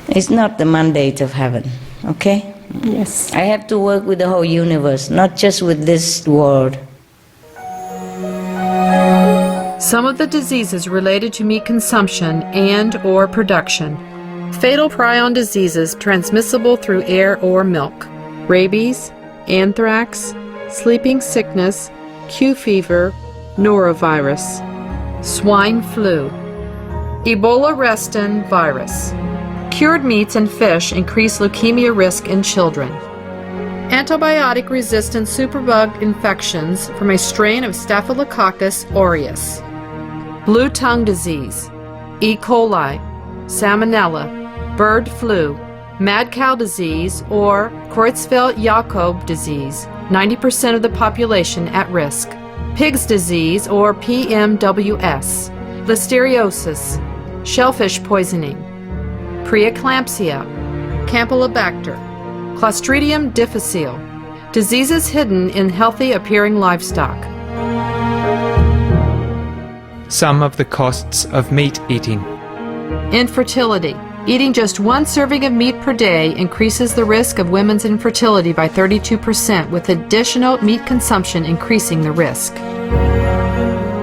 it's not the mandate of heaven, okay? Yes. I have to work with the whole universe, not just with this world. Some of the diseases related to meat consumption and or production. Fatal prion diseases transmissible through air or milk. Rabies, anthrax, sleeping sickness, Q fever, norovirus. Swine flu. Ebola restin virus. Cured meats and fish increase leukemia risk in children. Antibiotic-resistant superbug infections from a strain of Staphylococcus aureus. Blue tongue disease, E. coli, salmonella, bird flu, mad cow disease, or Creutzfeldt-Jakob disease, 90% of the population at risk. Pig's disease, or PMWS, listeriosis, shellfish poisoning, preeclampsia, Campylobacter, Clostridium difficile, diseases hidden in healthy appearing livestock. Some of the costs of meat eating. Infertility. Eating just 1 serving of meat per day increases the risk of women's infertility by 32%, with additional meat consumption increasing the risk.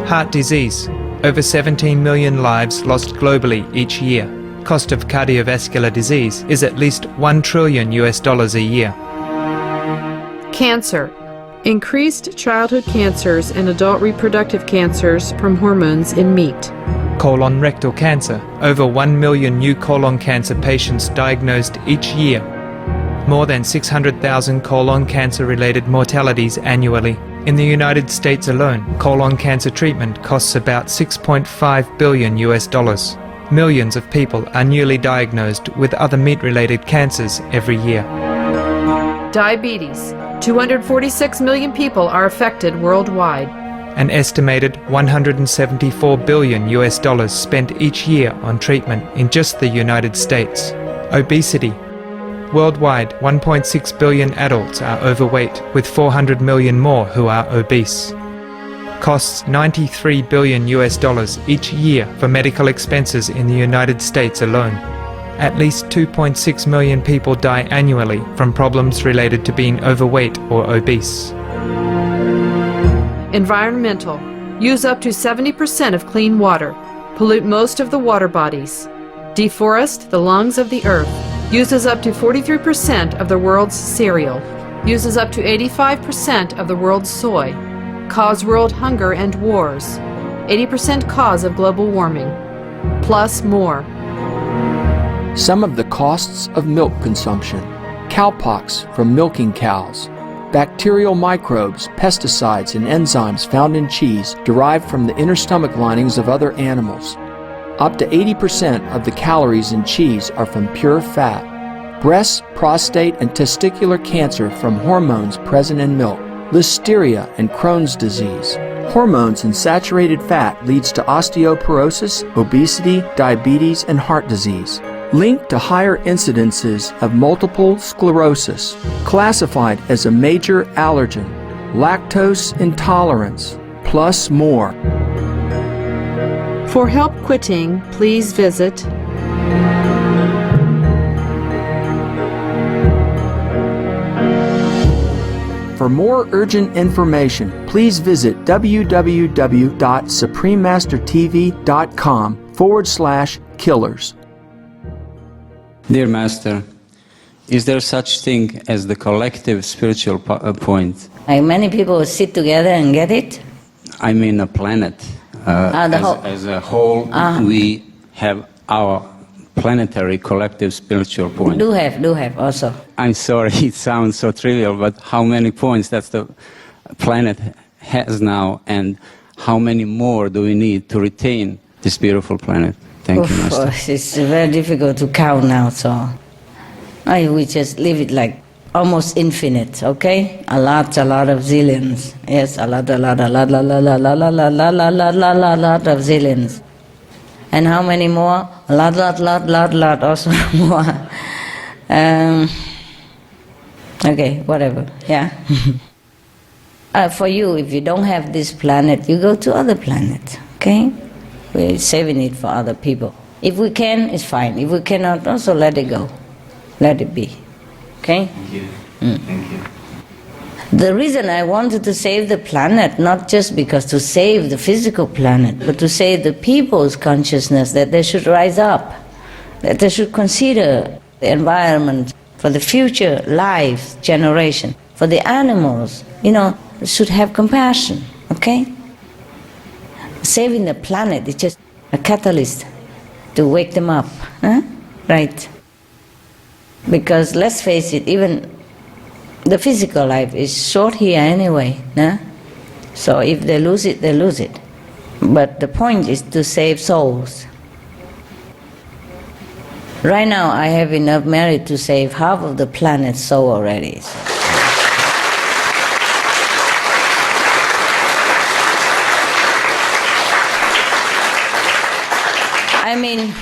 Heart disease. Over 17 million lives lost globally each year. Cost of cardiovascular disease is at least $1 trillion a year. Cancer. Increased childhood cancers and adult reproductive cancers from hormones in meat. Colon rectal cancer. Over 1 million new colon cancer patients diagnosed each year. More than 600,000 colon cancer-related mortalities annually. In the United States alone, colon cancer treatment costs about $6.5 billion. Millions of people are newly diagnosed with other meat-related cancers every year. Diabetes. 246 million people are affected worldwide. An estimated $174 billion spent each year on treatment in just the United States. Obesity. Worldwide, 1.6 billion adults are overweight, with 400 million more who are obese. Costs $93 billion each year for medical expenses in the United States alone. At least 2.6 million people die annually from problems related to being overweight or obese. Environmental. Use up to 70% of clean water. Pollute most of the water bodies. Deforest the lungs of the earth. Uses up to 43% of the world's cereal. Uses up to 85% of the world's soy. Cause world hunger and wars. 80% cause of global warming. Plus more. Some of the costs of milk consumption. Cowpox from milking cows. Bacterial microbes, pesticides, and enzymes found in cheese derived from the inner stomach linings of other animals. Up to 80% of the calories in cheese are from pure fat. breast, prostate, and testicular cancer from hormones present in milk, listeria and Crohn's disease. Hormones in saturated fat leads to osteoporosis, obesity, diabetes, and heart disease. Linked to higher incidences of multiple sclerosis, classified as a major allergen, lactose intolerance, plus more. For help quitting, please visit For more urgent information, please visit www.suprememastertv.com/killers. Dear Master, is there such thing as the collective spiritual point? Like many people sit together and get it? I mean a planet. As a whole, we have our planetary collective spiritual point. Do have also. I'm sorry, it sounds so trivial, but how many points does the planet has now, and how many more do we need to retain this beautiful planet? Thank you, Master. It's very difficult to count now, so we just leave it like almost infinite, okay? A lot of zillions. Yes, a lot of zillions. And how many more? A lot also more. Okay, whatever, yeah. For you, if you don't have this planet, you go to other planets, okay? We're saving it for other people. If we can, it's fine. If we cannot, also let it go. Let it be, okay? Thank you. Thank you. The reason I wanted to save the planet, not just because to save the physical planet, but to save the people's consciousness, that they should rise up, that they should consider the environment for the future life generation, for the animals, should have compassion, okay? Saving the planet is just a catalyst to wake them up, huh? Right? Because let's face it, even the physical life is short here anyway, nah? So if they lose it, they lose it. But the point is to save souls. Right now I have enough merit to save half of the planet's soul already. I mean,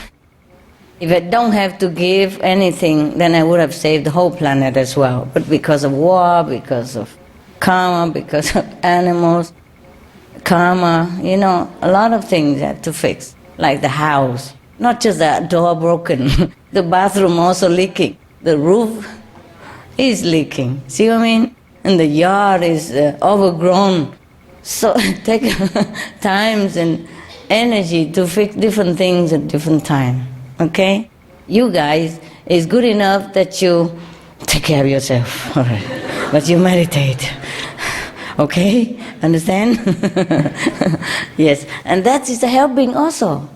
if I don't have to give anything, then I would have saved the whole planet as well. But because of war, because of karma, because of animals, karma, a lot of things I had to fix. Like the house, not just the door broken, the bathroom also leaking, the roof is leaking, see what I mean? And the yard is overgrown. So it takes times and energy to fix different things at different time. Okay? You guys, it's good enough that you take care of yourself, all right? But you meditate. Okay? Understand? Yes. And that is the helping also.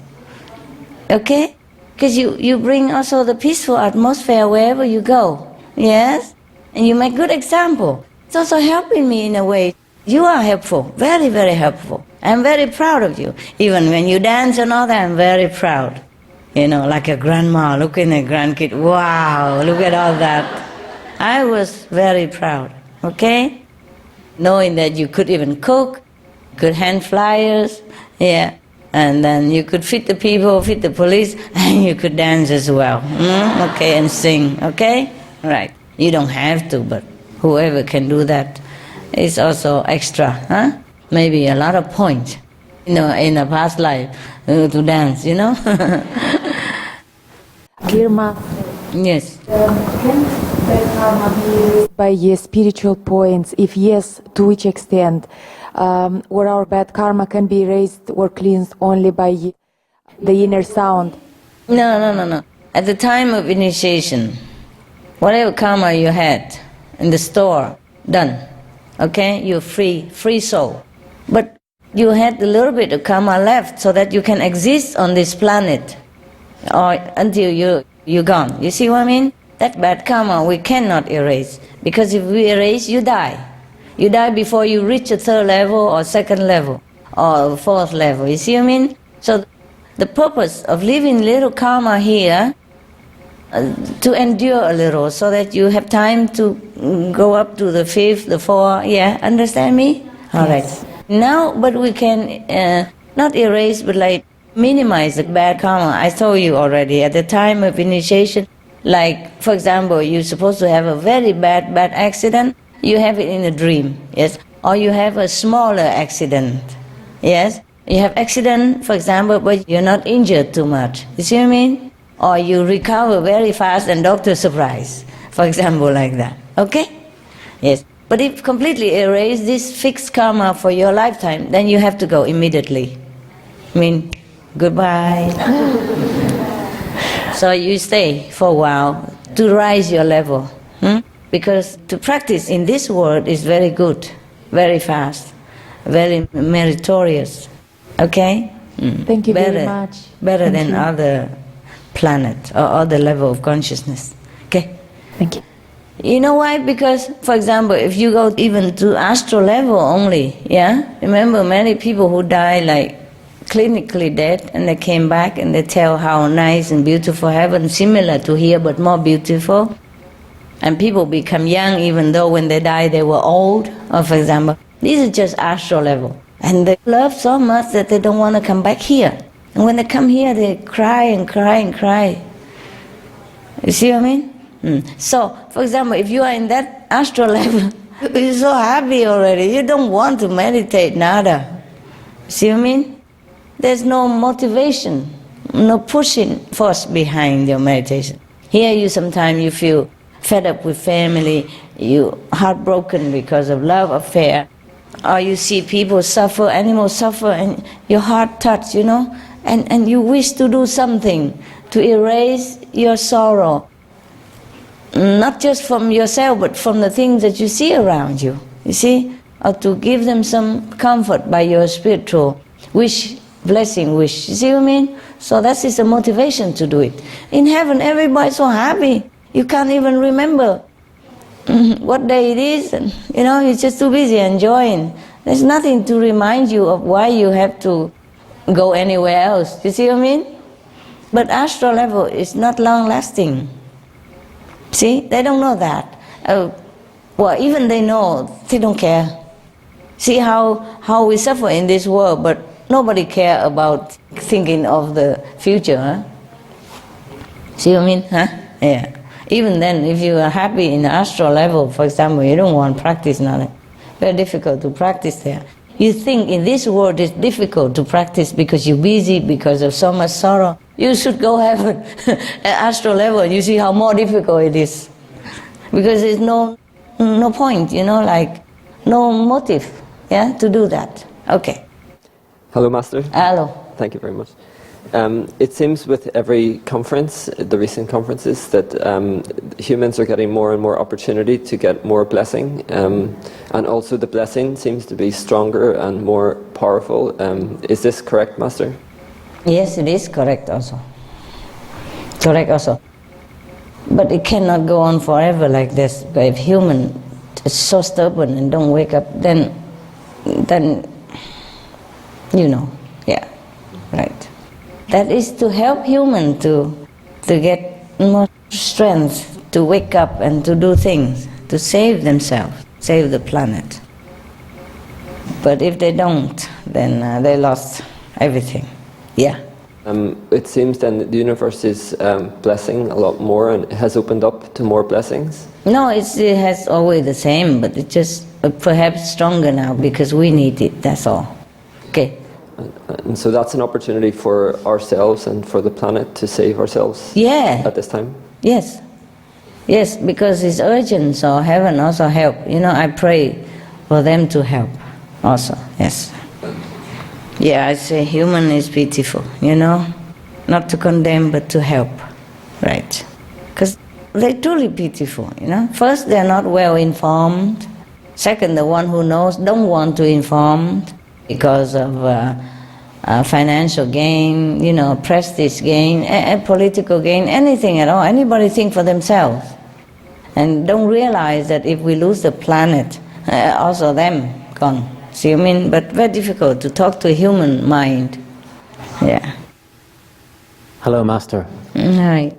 Okay? Because you bring also the peaceful atmosphere wherever you go. Yes? And you make good example. It's also helping me in a way. You are helpful, very, very helpful. I'm very proud of you. Even when you dance and all that, I'm very proud. Like a grandma looking at grandkid, wow, look at all that. I was very proud, okay? Knowing that you could even cook, could hand flyers, yeah, and then you could feed the people, feed the police, and you could dance as well, okay, and sing, okay? Right. You don't have to, but whoever can do that is also extra, huh? Maybe a lot of points, in a past life, to dance, Dear Master. Yes. Can bad karma be erased by spiritual points? If yes, to which extent? Or our bad karma can be erased or cleansed only by the inner sound? No. At the time of initiation, whatever karma you had in the store, done. Okay? You're free soul. But you had a little bit of karma left so that you can exist on this planet. Or until you're gone. You see what I mean? That bad karma we cannot erase. Because if we erase, you die. You die before you reach a third level or second level or fourth level. You see what I mean? So the purpose of leaving little karma here to endure a little so that you have time to go up to the 5th, the 4th. Yeah, understand me? All right. Now, but we can not erase, but like minimize the bad karma. I told you already, at the time of initiation, like, for example, you're supposed to have a very bad accident, you have it in a dream, yes? Or you have a smaller accident, yes? You have accident, for example, but you're not injured too much. You see what I mean? Or you recover very fast and doctor surprise, for example, like that. Okay? Yes. But if completely erase this fixed karma for your lifetime, then you have to go immediately. I mean, goodbye. So you stay for a while to rise your level. Because to practice in this world is very good, very fast, very meritorious. Okay? Thank you very much. Better Thank than you. other planet or other level of consciousness. Okay? Thank you. You know why? Because, for example, if you go even to astral level only, yeah? Remember many people who die like clinically dead and they came back and they tell how nice and beautiful heaven, similar to here but more beautiful. And people become young even though when they die they were old, or for example. These are just astral level. And they love so much that they don't want to come back here. And when they come here, they cry and cry and cry. You see what I mean? So, for example, if you are in that astral level, you're so happy already. You don't want to meditate, nada. See what I mean? There's no motivation, no pushing force behind your meditation. Here you sometimes you feel fed up with family, you heartbroken because of love affair, or you see people suffer, animals suffer, and your heart touches, you know, and you wish to do something to erase your sorrow, not just from yourself, but from the things that you see around you, you see, or to give them some comfort by your spiritual wish, blessing wish, you see what I mean? So that is the motivation to do it. In heaven, everybody's so happy, you can't even remember what day it is, and you know, you're just too busy enjoying. There's nothing to remind you of why you have to go anywhere else. You see what I mean? But astral level is not long lasting. See, they don't know that. Well, even they know, they don't care. See how we suffer in this world, but nobody care about thinking of the future, huh? See what I mean, huh? Yeah. Even then, if you are happy in the astral level, for example, you don't want to practice nothing. Very difficult to practice there. You think in this world it's difficult to practice because you're busy, because of so much sorrow. You should go heaven at astral level. You see how more difficult it is. Because there's no point, you know, like no motive, yeah, to do that. Okay. Hello, Master. Hello. Thank you very much. It seems with every conference, the recent conferences, that humans are getting more and more opportunity to get more blessing, and also the blessing seems to be stronger and more powerful. Is this correct, Master? Yes, it is correct also. Correct also. But it cannot go on forever like this. But if human is so stubborn and don't wake up, then you know, yeah, right. That is to help human to get more strength to wake up and to do things, to save themselves, save the planet. But if they don't, then they lost everything. Yeah. It seems then the universe is blessing a lot more and has opened up to more blessings? No, it has always the same, but it's just perhaps stronger now because we need it, that's all. Okay. And so that's an opportunity for ourselves and for the planet to save ourselves at this time? Yes. Yes, because it's urgent, so heaven also help. You know, I pray for them to help also, yes. Yeah, I say human is beautiful, you know, not to condemn but to help, right? Because they're truly beautiful, you know. First, they're not well informed. Second, the one who knows don't want to inform because of financial gain, you know, prestige gain, political gain, anything at all. Anybody think for themselves. And don't realize that if we lose the planet, also them gone. See what I mean? But very difficult to talk to a human mind. Yeah. Hello, Master. Hi.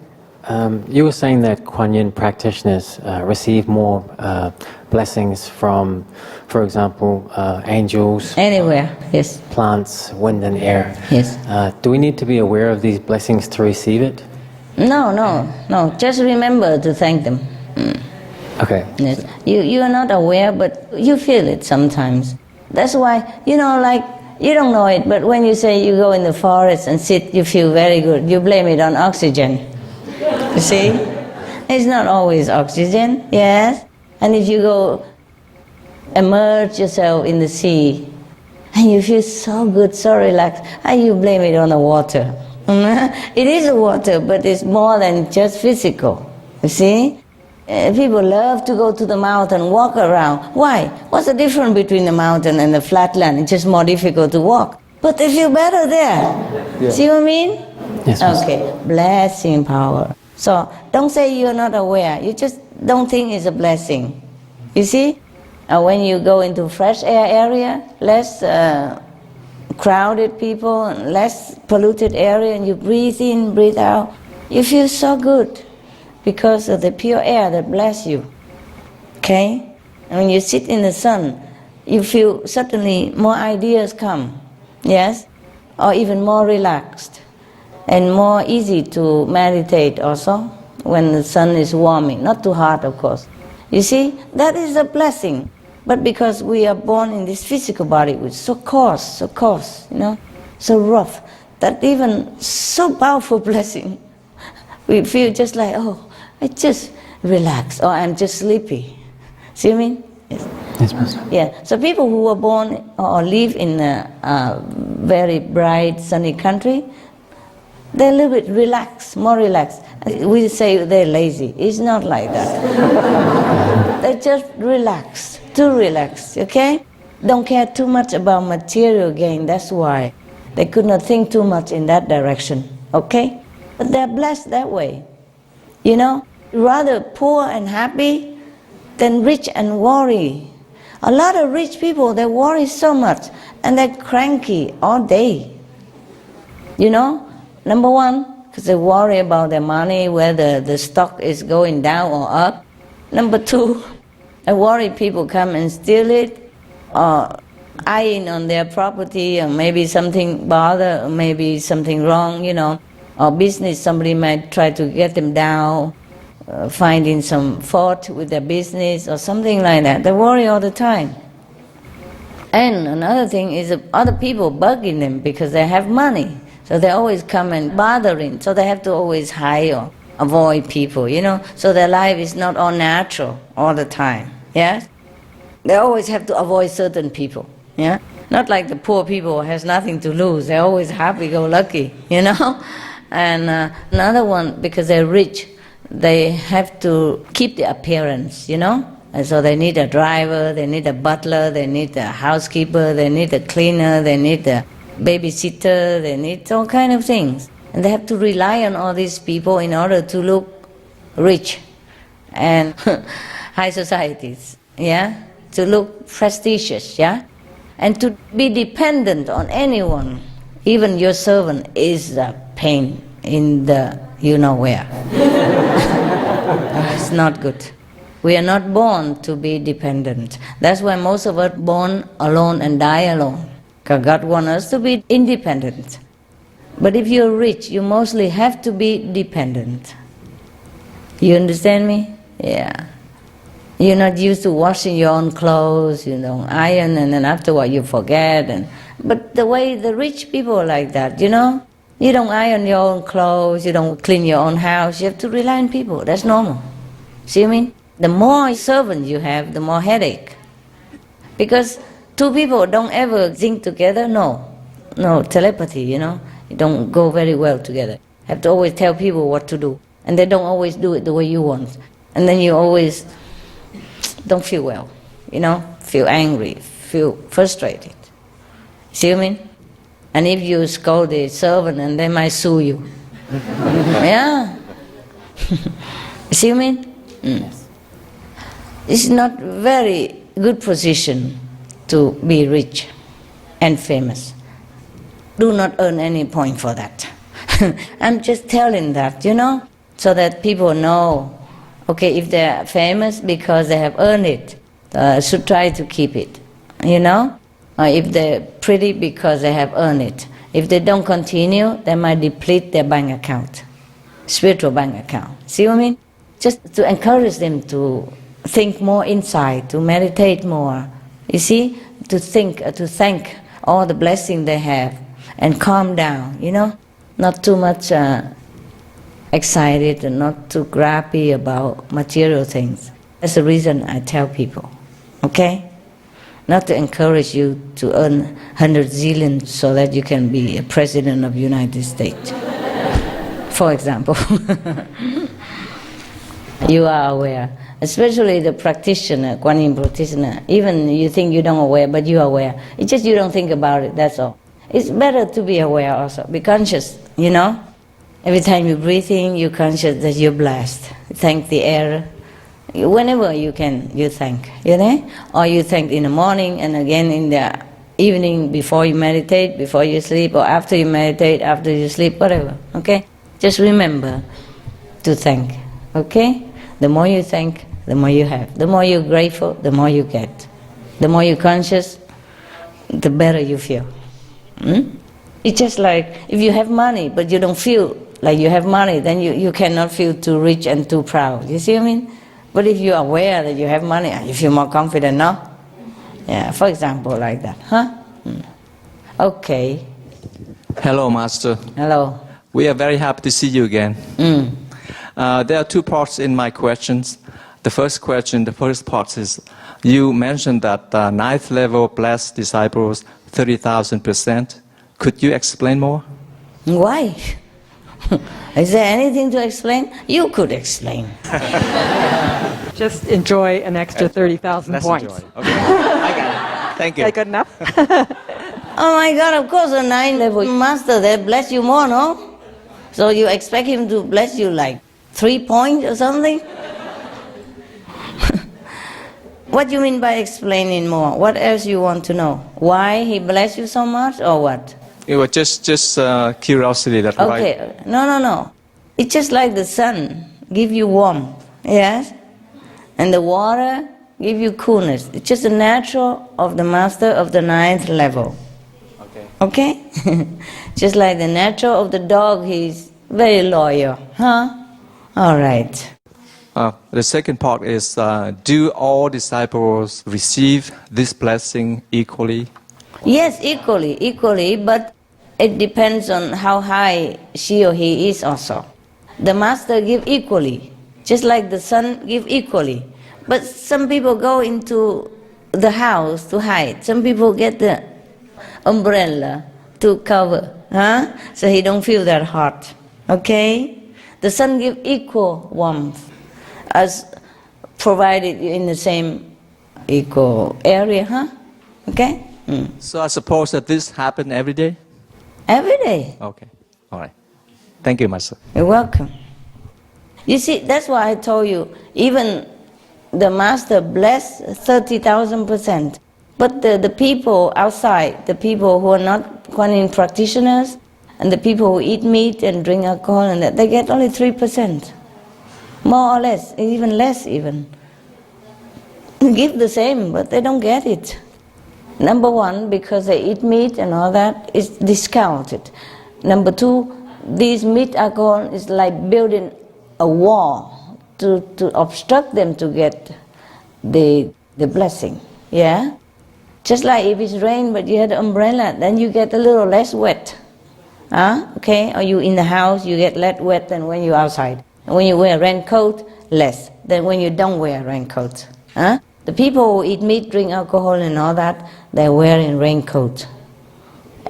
You were saying that Kuan Yin practitioners receive more blessings from, for example, angels. Anywhere, yes. Plants, wind and air. Yes. Do we need to be aware of these blessings to receive it? No. Just remember to thank them. Okay. Yes. You are not aware, but you feel it sometimes. That's why, you don't know it, but when you say you go in the forest and sit, you feel very good. You blame it on oxygen. You see? It's not always oxygen, yes? And if you go immerse yourself in the sea, and you feel so good, so relaxed, and you blame it on the water. It is the water, but it's more than just physical. You see? People love to go to the mountain, walk around. Why? What's the difference between the mountain and the flat land? It's just more difficult to walk. But they feel better there. Yeah. See what I mean? Yes. Okay. Blessing power. So don't say you're not aware. You just don't think it's a blessing. You see? When you go into fresh air area, less crowded people, and less polluted area, and you breathe in, breathe out, you feel so good because of the pure air that bless you. Okay? And when you sit in the sun, you feel suddenly more ideas come. Yes? Or even more relaxed. And more easy to meditate also when the sun is warming. Not too hot, of course. You see, that is a blessing. But because we are born in this physical body, which is so coarse, so rough, that even so powerful blessing, we feel just like, oh, I just relax, or I'm just sleepy. See what I mean? Yes. Yes, Master. Yeah. So people who are born or live in a very bright, sunny country, they're a little bit relaxed, more relaxed. We say they're lazy. It's not like that. They're just relaxed, too relaxed, okay? Don't care too much about material gain, that's why. They could not think too much in that direction, okay? But they're blessed that way. Rather poor and happy than rich and worry. A lot of rich people, they worry so much, and they're cranky all day. Number one, because they worry about their money, whether the stock is going down or up. Number two, they worry people come and steal it, or eyeing on their property, or maybe something bother, or maybe something wrong, or business, somebody might try to get them down, finding some fault with their business, or something like that. They worry all the time. And another thing is other people bugging them because they have money. So they always come and bothering, so they have to always hide or avoid people, So their life is not all natural all the time, yes? They always have to avoid certain people, yeah? Not like the poor people who has nothing to lose, they're always happy-go-lucky, And another one, because they're rich, they have to keep the appearance, And so they need a driver, they need a butler, they need a housekeeper, they need a cleaner, they need a babysitter, they need all kind of things. And they have to rely on all these people in order to look rich and high societies, yeah? To look prestigious, yeah? And to be dependent on anyone, even your servant, is a pain in the you-know-where. It's not good. We are not born to be dependent. That's why most of us are born alone and die alone. Because God wants us to be independent. But if you're rich, you mostly have to be dependent. You understand me? Yeah. You're not used to washing your own clothes, you don't iron, and then afterward you forget. But the way the rich people are like that, you don't iron your own clothes, you don't clean your own house, you have to rely on people. That's normal. See what I mean? The more servants you have, the more headache. Because two people don't ever think together, no telepathy, it don't go very well together. Have to always tell people what to do, and they don't always do it the way you want, and then you always don't feel well, feel angry, feel frustrated. See what I mean? And if you scold the servant, and they might sue you. Yeah. See what I mean? It's not very good position to be rich and famous. Do not earn any point for that. I'm just telling that, so that people know, okay, if they're famous because they have earned it, should try to keep it, you know? Or if they're pretty because they have earned it. If they don't continue, they might deplete their bank account, spiritual bank account. See what I mean? Just to encourage them to think more inside, to meditate more. You see? To think, to thank all the blessings they have and calm down, you know? Not too much excited and not too grabby about material things. That's the reason I tell people, okay? Not to encourage you to earn 100 zillion so that you can be a president of the United States, for example. You are aware, especially the practitioner, Kuan Yin practitioner. Even you think you don't aware, but you are aware. It's just you don't think about it, that's all. It's better to be aware also, be conscious, you know? Every time you breathe in, you're conscious that you're blessed. Thank the air. Whenever you can, you thank, you know? Or you thank in the morning and again in the evening before you meditate, before you sleep, or after you meditate, after you sleep, whatever, okay? Just remember to thank, okay? The more you thank, the more you have. The more you're grateful, the more you get. The more you're conscious, the better you feel. It's just like if you have money, but you don't feel like you have money, then you cannot feel too rich and too proud. You see what I mean? But if you're aware that you have money, you feel more confident, no? Yeah, for example, like that, huh? Okay. Hello, Master. Hello. We are very happy to see you again. There are two parts in my questions. The first question, the first part is, you mentioned that ninth level blessed disciples, 30,000%. Could you explain more? Why? Is there anything to explain? You could explain. Just enjoy an extra 30,000 points. Enjoy. Okay. I got it. Thank you. Okay, good enough? Oh my God, of course a 9th level master, they bless you more, no? So you expect him to bless you like 3 points or something? What do you mean by explaining more? What else you want to know? Why he bless you so much or what? It was just curiosity. That okay, right? No. It's just like the sun give you warmth, yes? And the water give you coolness. It's just the natural of the master of the 9th level. Okay? Just like the natural of the dog, he's very loyal, huh? All right. The second part is, do all disciples receive this blessing equally? Yes, equally, but it depends on how high she or he is also. The master give equally, just like the sun give equally. But some people go into the house to hide. Some people get the umbrella to cover, huh? So he don't feel that hot, okay? The sun give equal warmth as provided in the same equal area, huh? Okay? So I suppose that this happens every day? Every day. Okay, all right. Thank you, Master. You're welcome. You see, that's why I told you, even the Master blessed 30,000%. But the people outside, the people who are not Kuan Yin practitioners, and the people who eat meat and drink alcohol, and that, they get only 3%. More or less, even less even. They give the same, but they don't get it. Number one, because they eat meat and all that, it's discounted. Number two, these meat alcohol is like building a wall to obstruct them to get the blessing, yeah? Just like if it's rain but you had an umbrella, then you get a little less wet, okay? Or you in the house, you get less wet than when you're outside. And when you wear a raincoat, less than when you don't wear a raincoat, The people who eat meat, drink alcohol and all that, they're wearing raincoat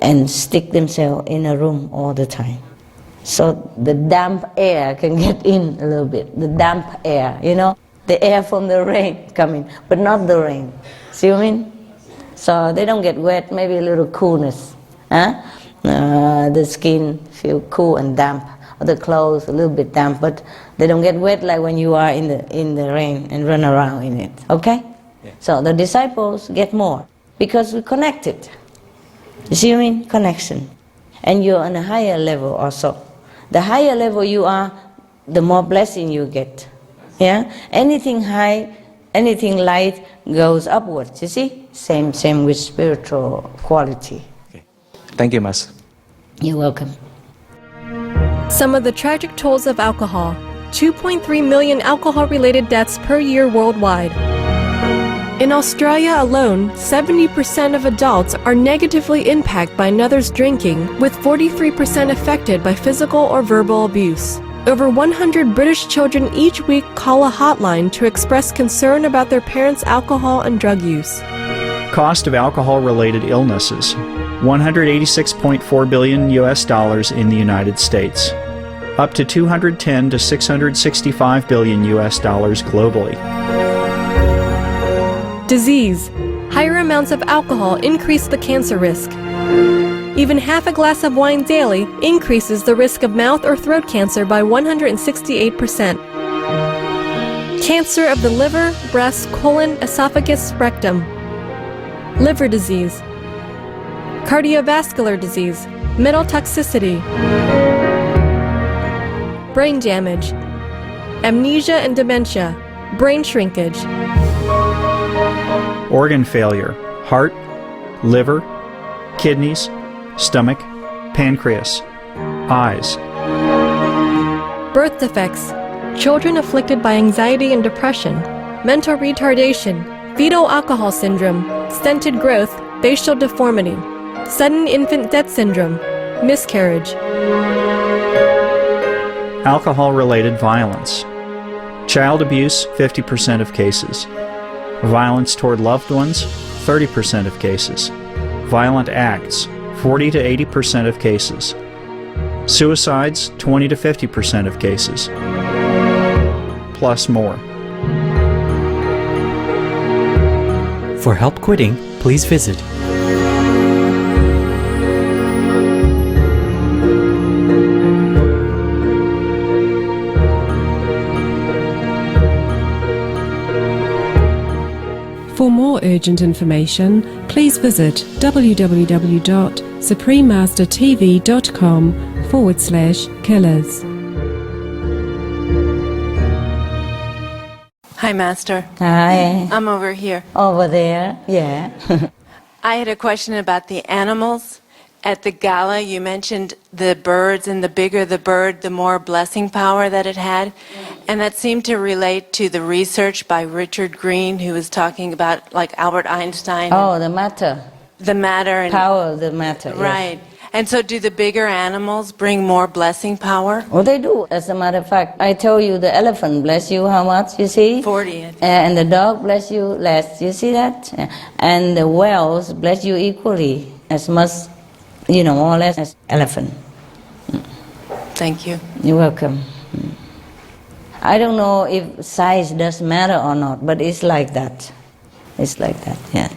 and stick themselves in a room all the time. So the damp air can get in a little bit, the damp air, you know, the air from the rain coming, but not the rain. See what I mean? So they don't get wet, maybe a little coolness. The skin feel cool and damp, or the clothes a little bit damp, but they don't get wet like when you are in the rain and run around in it. Okay? Yeah. So the disciples get more because we're connected. You see what I mean? Connection. And you're on a higher level also. The higher level you are, the more blessing you get. Yeah? Anything high, anything light goes upwards, you see? Same with spiritual quality. Thank you, Master. You're welcome. Some of the tragic tolls of alcohol. 2.3 million alcohol-related deaths per year worldwide. In Australia alone, 70% of adults are negatively impacted by another's drinking, with 43% affected by physical or verbal abuse. Over 100 British children each week call a hotline to express concern about their parents' alcohol and drug use. Cost of alcohol-related illnesses, $186.4 billion in the United States, up to $210 to $665 billion globally. Disease. Higher amounts of alcohol increase the cancer risk. Even half a glass of wine daily increases the risk of mouth or throat cancer by 168%. Cancer of the liver, breast, colon, esophagus, rectum. Liver disease. Cardiovascular disease. Metal toxicity. Brain damage. Amnesia and dementia. Brain shrinkage. Organ failure, heart, liver, kidneys, stomach, pancreas, eyes. Birth defects. Children afflicted by anxiety and depression. Mental retardation. Fetal alcohol syndrome. Stunted growth. Facial deformity. Sudden infant death syndrome. Miscarriage. Alcohol-related violence. Child abuse, 50% of cases. Violence toward loved ones, 30% of cases. Violent acts, 40 to 80% of cases. Suicides, 20 to 50% of cases. Plus more. For help quitting, please visit For more urgent information, please visit www.suprememastertv.com/killers. Hi, Master. Hi. I'm over here. Over there, yeah. I had a question about the animals. At the gala, you mentioned the birds, and the bigger the bird, the more blessing power that it had. And that seemed to relate to the research by Richard Green, who was talking about, like, Albert Einstein. Oh, the matter. The matter. And, power of the matter. right. Yes. And so do the bigger animals bring more blessing power? Well, they do. As a matter of fact, I told you the elephant bless you how much, you see? 40. And the dog bless you less, you see that? And the whales bless you equally, as much, more or less as elephant. Thank you. You're welcome. I don't know if size does matter or not, but it's like that. It's like that, yeah.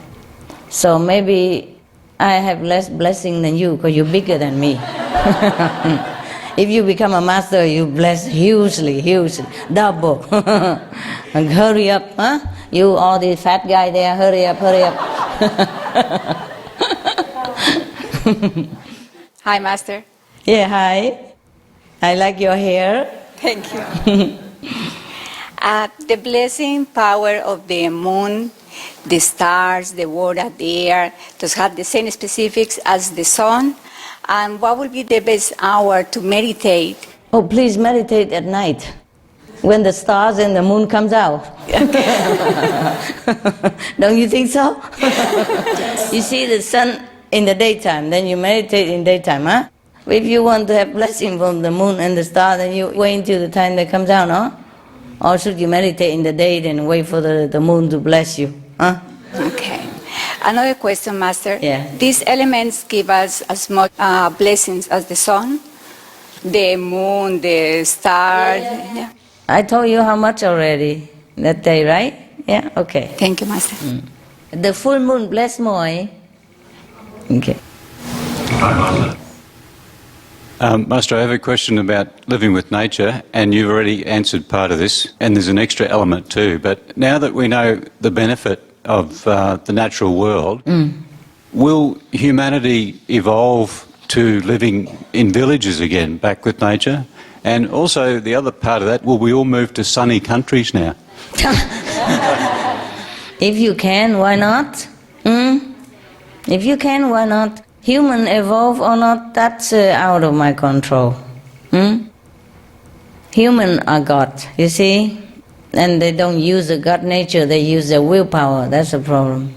So maybe I have less blessing than you because you're bigger than me. If you become a master, you bless hugely, double. And hurry up, huh? You all the fat guy there, hurry up. Hi, Master. Yeah, hi. I like your hair. Thank you. The blessing power of the moon, the stars, the water, the air, does have the same specifics as the sun. And what would be the best hour to meditate? Oh, please meditate at night when the stars and the moon comes out. Don't you think so? Yes. You see the sun in the daytime, then you meditate in daytime, huh? If you want to have blessing from the moon and the star, then you wait until the time they come down, huh? Or should you meditate in the day and wait for the moon to bless you, huh? Okay. Another question, Master. Yeah. These elements give us as much blessings as the sun, the moon, the stars. Yeah. I told you how much already that day, right? Yeah, okay. Thank you, Master. The full moon bless more, eh? Okay. Master, I have a question about living with nature, and you've already answered part of this, and there's an extra element too. But now that we know the benefit of the natural world, will humanity evolve to living in villages again, back with nature? And also the other part of that, will we all move to sunny countries now? If you can, why not? If you can, why not? Human evolve or not, that's out of my control. Human are God, you see? And they don't use the God nature, they use their willpower, that's the problem.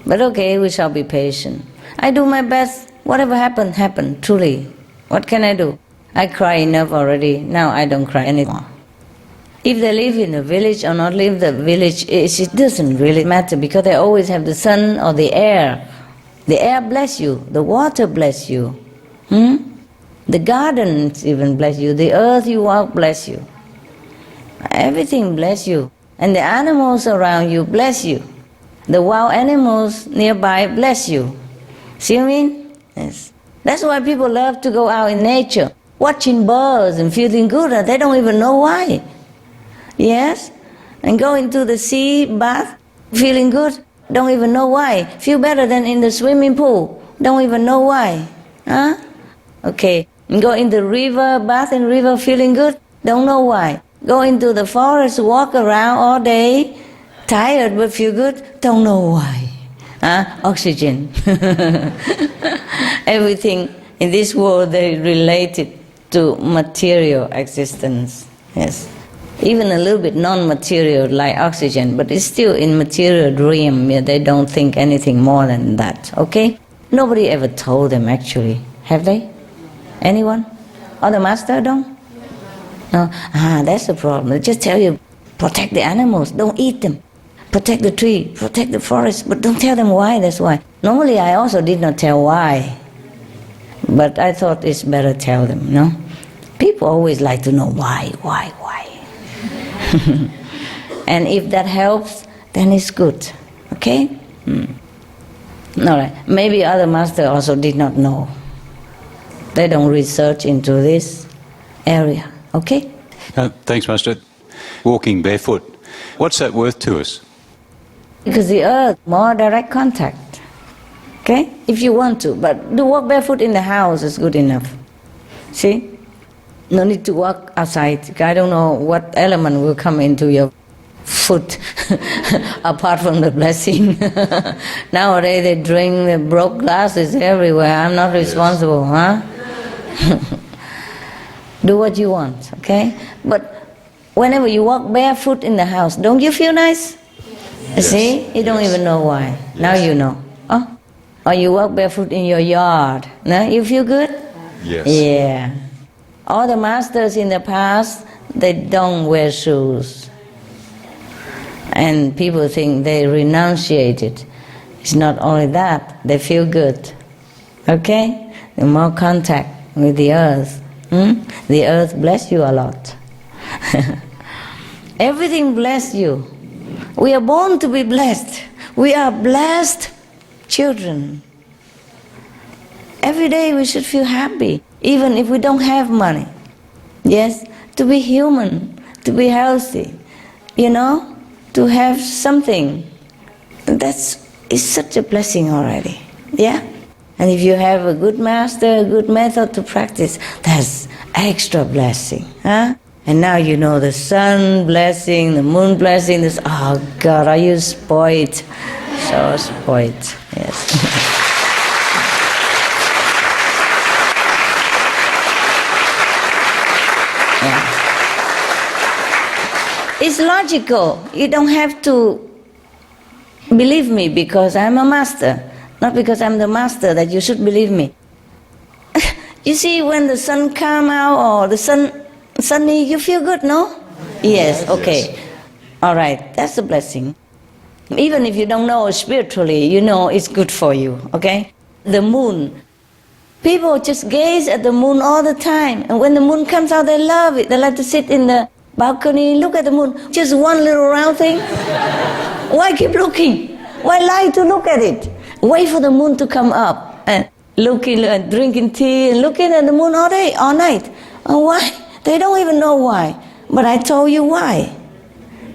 But okay, we shall be patient. I do my best, whatever happened, happened, truly. What can I do? I cry enough already, now I don't cry anymore. If they live in a village or not live in the village, it doesn't really matter because they always have the sun or the air. The air bless you, the water bless you. The gardens even bless you, the earth you walk bless you. Everything bless you. And the animals around you bless you. The wild animals nearby bless you. See what I mean? Yes. That's why people love to go out in nature, watching birds and feeling good, and they don't even know why. Yes? And go into the sea, bath, feeling good, don't even know why. Feel better than in the swimming pool, don't even know why. Huh? Okay. And go in the river, bath in river, feeling good, don't know why. Go into the forest, walk around all day, tired but feel good, don't know why. Oxygen. Everything in this world, they relate it to material existence. Yes. Even a little bit non-material like oxygen, but it's still in material realm. They don't think anything more than that. Okay? Nobody ever told them actually. Have they? Anyone? Or the master don't? No? That's the problem. They just tell you, protect the animals, don't eat them. Protect the tree, protect the forest, but don't tell them why, that's why. Normally I also did not tell why. But I thought it's better tell them, no? People always like to know why. And if that helps, then it's good. Okay? All right. Maybe other masters also did not know. They don't research into this area. Okay? Thanks, Master. Walking barefoot, what's that worth to us? Because the earth, more direct contact. Okay? If you want to. But to walk barefoot in the house is good enough. See? No need to walk outside. I don't know what element will come into your foot apart from the blessing. Nowadays they drink, they broke glasses everywhere. I'm not responsible, huh? Do what you want, okay? But whenever you walk barefoot in the house, don't you feel nice? Yes. See? You don't even know why. Now you know. Oh? Or you walk barefoot in your yard. No? You feel good? Yes. Yeah. All the masters in the past, they don't wear shoes. And people think they renunciate it. It's not only that, they feel good. Okay? The more contact with the earth. The earth bless you a lot. Everything bless you. We are born to be blessed. We are blessed children. Every day we should feel happy, even if we don't have money. Yes, to be human, to be healthy, you know, to have something. It's such a blessing already, yeah? And if you have a good master, a good method to practice, that's extra blessing, huh? And now you know the sun blessing, the moon blessing, this, oh God, are you spoiled? So spoiled, yes. It's logical. You don't have to believe me because I'm a master. Not because I'm the master that you should believe me. You see, when the sun comes out or the sunny, you feel good, no? Yes, okay. Yes. All right, that's a blessing. Even if you don't know spiritually, you know it's good for you, okay? The moon. People just gaze at the moon all the time. And when the moon comes out, they love it. They like to sit in the balcony, look at the moon. Just one little round thing. Why keep looking? Why lie to look at it? Wait for the moon to come up and looking and drinking tea and looking at the moon all day, all night. And why? They don't even know why. But I told you why.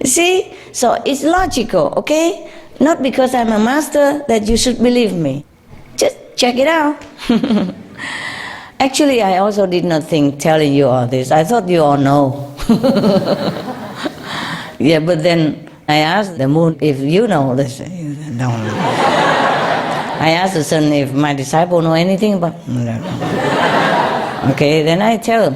See? So it's logical, okay? Not because I'm a master that you should believe me. Just check it out. Actually, I also did not think telling you all this. I thought you all know. Yeah, but then I asked the moon if you know this. No. I asked the sun if my disciple know anything about. Okay, then I tell him.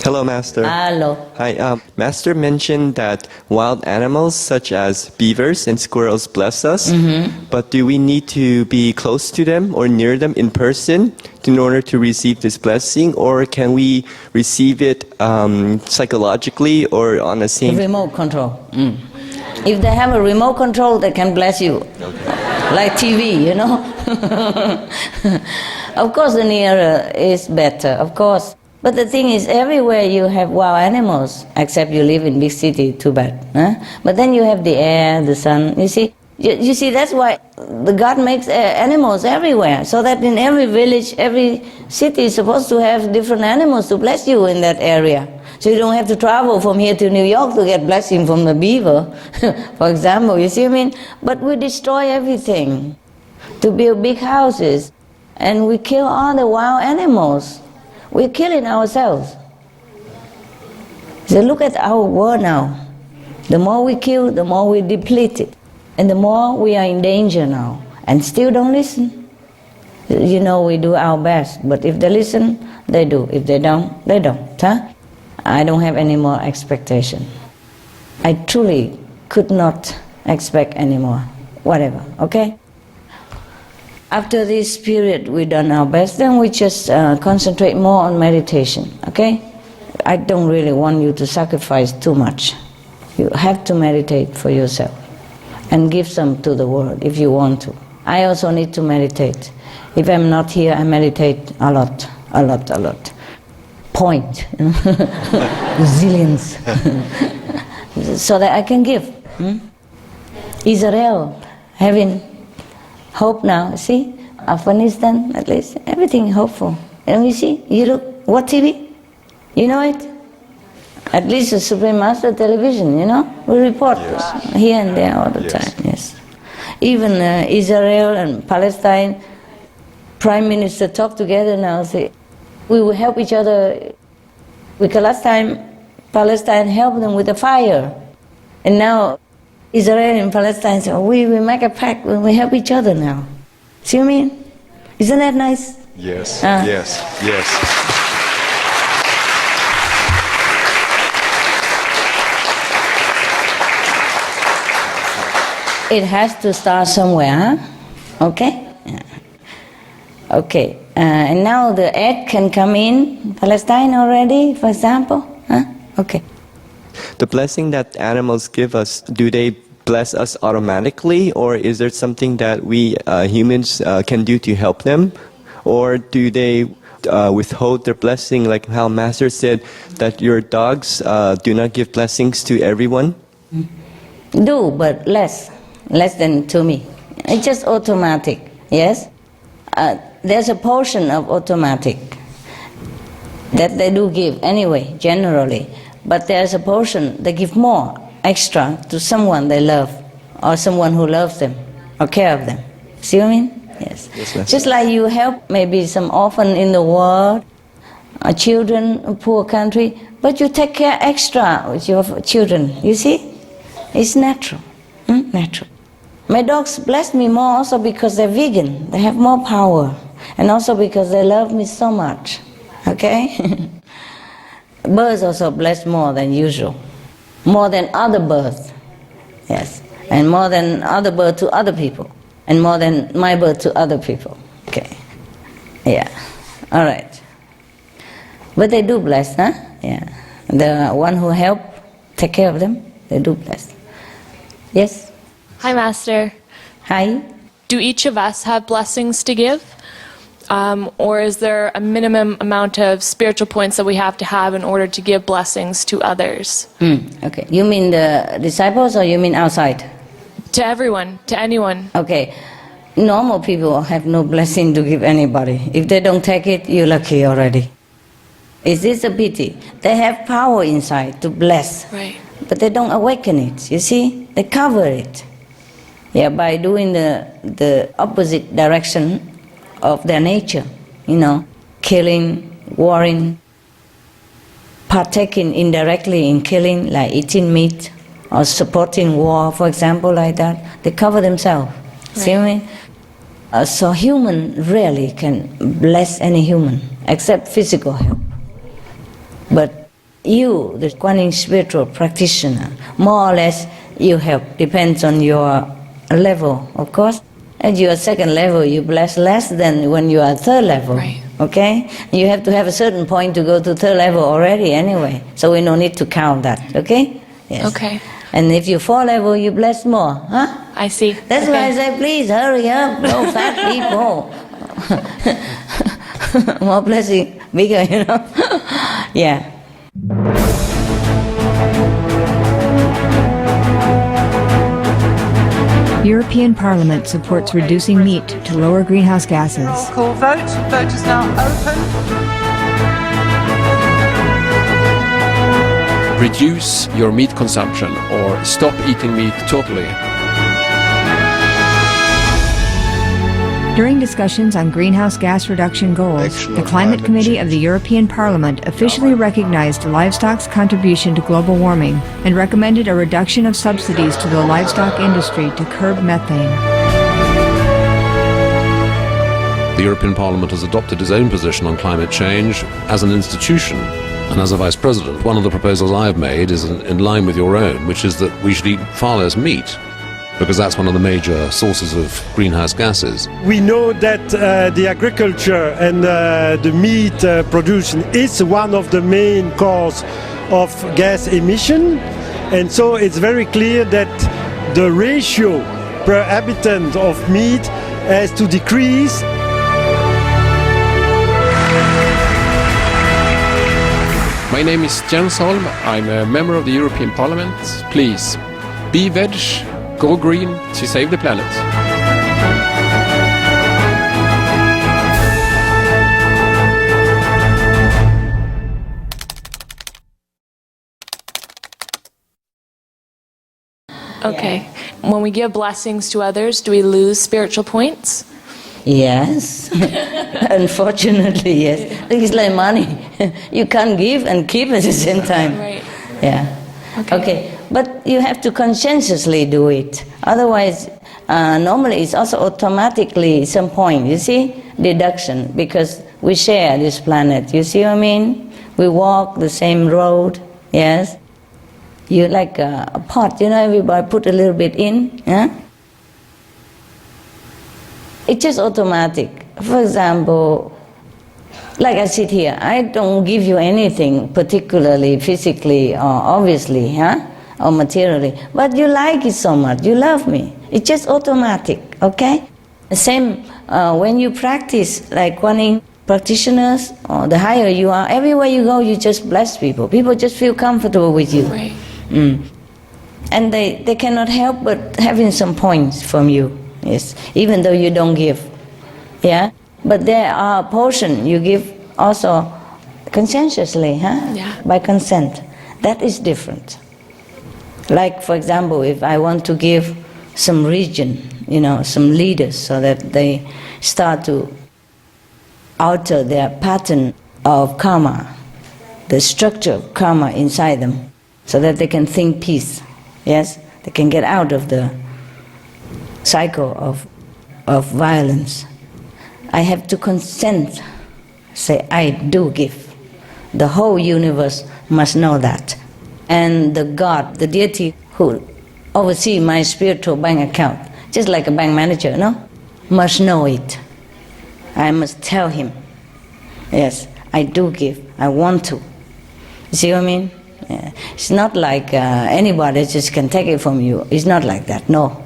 Hello, Master. Hello. Hi. Master mentioned that wild animals such as beavers and squirrels bless us, but do we need to be close to them or near them in person in order to receive this blessing, or can we receive it psychologically or on a same... Remote control. If they have a remote control, they can bless you. Like TV, you know. Of course, the nearer is better, of course. But the thing is, everywhere you have wild animals, except you live in big city, too bad. Huh? But then you have the air, the sun, you see. You see, that's why the God makes animals everywhere, so that in every village, every city is supposed to have different animals to bless you in that area. So you don't have to travel from here to New York to get blessing from the beaver, for example, you see what I mean? But we destroy everything to build big houses, and we kill all the wild animals. We're killing ourselves. So look at our world now. The more we kill, the more we deplete it. And the more we are in danger now. And still don't listen. You know, we do our best. But if they listen, they do. If they don't, they don't. Huh? I don't have any more expectation. I truly could not expect any more. Whatever, okay? After this period, we've done our best, then we just concentrate more on meditation, okay? I don't really want you to sacrifice too much. You have to meditate for yourself and give some to the world if you want to. I also need to meditate. If I'm not here, I meditate a lot. Point, you know? Zillions. So that I can give. Israel, having hope now, see? Afghanistan, at least, everything hopeful. And you see, you look, what TV? You know it? At least the Supreme Master television, you know? We report here and there all the time, yes. Even Israel and Palestine, Prime Minister talk together now, say, we will help each other. Because last time, Palestine helped them with the fire. And now, Israel and Palestine say, we make a pact, we help each other now. See what I mean? Isn't that nice? Yes, yes. It has to start somewhere, huh? Okay? Yeah. Okay. And now the aid can come in Palestine already, for example? Huh? Okay. The blessing that animals give us, do they bless us automatically, or is there something that we humans can do to help them? Or do they withhold their blessing, like how Master said that your dogs do not give blessings to everyone? Do, but less than to me. It's just automatic, yes? There's a portion of automatic that they do give anyway, generally. But there's a portion they give more, extra, to someone they love, or someone who loves them, or care of them. See what I mean? Yes. Just like you help maybe some orphan in the world, children, a poor country, but you take care extra with your children. You see? It's natural. Natural. My dogs bless me more also because they're vegan. They have more power. And also because they love me so much. Okay? Birds also bless more than usual. More than other birds. Yes. And more than other birds to other people. And more than my bird to other people. Okay. Yeah. All right. But they do bless, huh? Yeah. The one who help take care of them, they do bless. Yes? Hi, Master. Hi. Do each of us have blessings to give? Or is there a minimum amount of spiritual points that we have to have in order to give blessings to others? Okay. You mean the disciples or you mean outside? To everyone, to anyone. Okay. Normal people have no blessing to give anybody. If they don't take it, you're lucky already. Is this a pity? They have power inside to bless. Right. But they don't awaken it, you see? They cover it. Yeah, by doing the opposite direction of their nature, killing, warring, partaking indirectly in killing, like eating meat, or supporting war, for example, like that. They cover themselves. Right. See what I mean? So human rarely can bless any human, except physical help. But you, the Kuan Yin spiritual practitioner, more or less you help, depends on your level, of course. At your second level, you bless less than when you are third level. Right. Okay? You have to have a certain point to go to third level already anyway, so we no need to count that, okay? Yes. Okay. And if you're fourth level, you bless more, huh? I see. That's why I say, please hurry up, no fat people. More blessing, bigger, Yeah. European Parliament supports reducing meat to lower greenhouse gases. Call vote. Vote is now open. Reduce your meat consumption or stop eating meat totally. During discussions on greenhouse gas reduction goals, the Climate Committee of the European Parliament officially recognized livestock's contribution to global warming and recommended a reduction of subsidies to the livestock industry to curb methane. The European Parliament has adopted its own position on climate change as an institution. And as a Vice President, one of the proposals I have made is in line with your own, which is that we should eat far less meat, because that's one of the major sources of greenhouse gases. We know that the agriculture and the meat production is one of the main causes of gas emission, and so it's very clear that the ratio per habitant of meat has to decrease. My name is Jens Holm. I'm a member of the European Parliament. Please, be veg, go green to save the planet. Okay. When we give blessings to others, do we lose spiritual points? Yes. Unfortunately, yes. It's like money. You can't give and keep at the same time. Right. Yeah. Okay. But you have to conscientiously do it. Otherwise, normally it's also automatically some point, you see? Deduction, because we share this planet. You see what I mean? We walk the same road, yes? You like a pot, everybody put a little bit in, yeah? It's just automatic. For example, like I sit here, I don't give you anything particularly physically or obviously, or materially, but you like it so much, you love me. It's just automatic, okay? The same when you practice, like Kuan Yin practitioners, or the higher you are, everywhere you go, you just bless people. People just feel comfortable with you. Right. And they cannot help but having some points from you. Yes, even though you don't give, yeah. But there are a portion you give also conscientiously, Yeah. By consent. That is different. Like, for example, if I want to give some region, some leaders, so that they start to alter their pattern of karma, the structure of karma inside them, so that they can think peace. Yes, they can get out of the cycle of violence. I have to consent, say, I do give. The whole universe must know that. And the God, the deity who oversees my spiritual bank account, just like a bank manager, must know it. I must tell him, yes, I do give, I want to. You see what I mean? Yeah. It's not like anybody just can take it from you. It's not like that, no.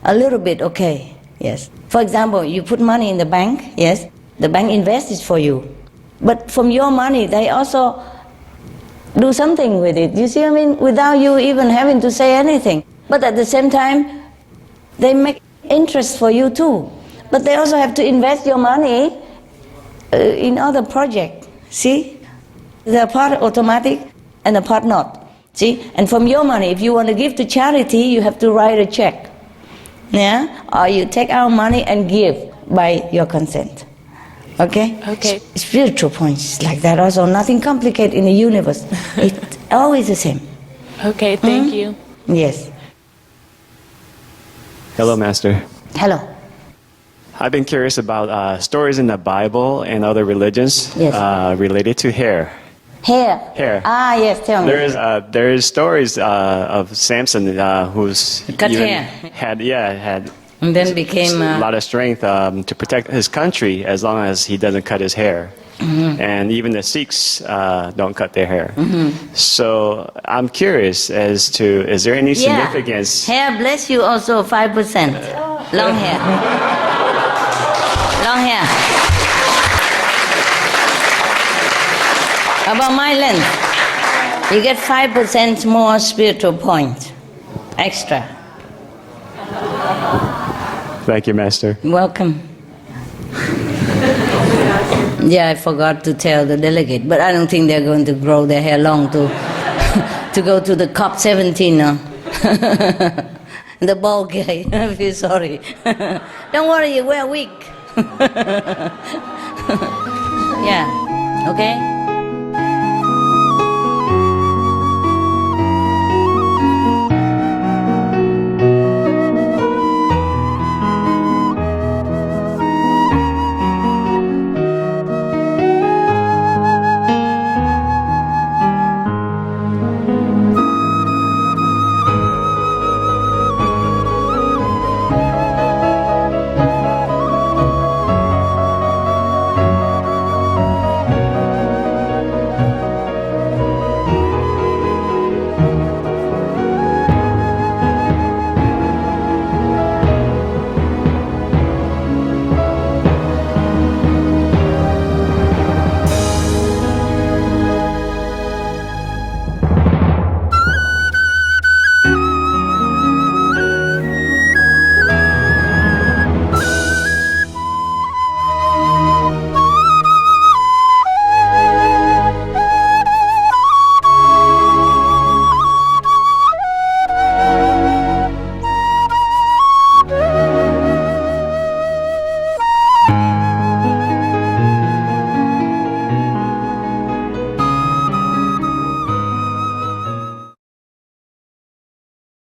A little bit, okay, yes. For example, you put money in the bank, yes, the bank invests it for you. But from your money, they also do something with it, you see what I mean? Without you even having to say anything. But at the same time, they make interest for you too. But they also have to invest your money in other projects, see? The part automatic and the part not, see? And from your money, if you want to give to charity, you have to write a check. Yeah? Or you take our money and give by your consent. Okay? Okay. Spiritual points like that also. Nothing complicated in the universe. It's always the same. Okay, thank you. Yes. Hello, Master. Hello. I've been curious about stories in the Bible and other religions related to hair. Hair. Hair. Ah, yes, tell me. There is stories of Samson who's cut even hair. had And then became a lot of strength to protect his country as long as he doesn't cut his hair. Mhm. And even the Sikhs don't cut their hair. Mhm. So I'm curious as to, is there any significance? Hair bless you also 5%. Long hair. Long hair. About my length, you get 5% more spiritual point. Extra. Thank you, Master. Welcome. Yeah, I forgot to tell the delegate, but I don't think they're going to grow their hair long to to go to the COP17 now. The bald guy, I feel sorry. Don't worry, you wear a wig. Yeah, okay?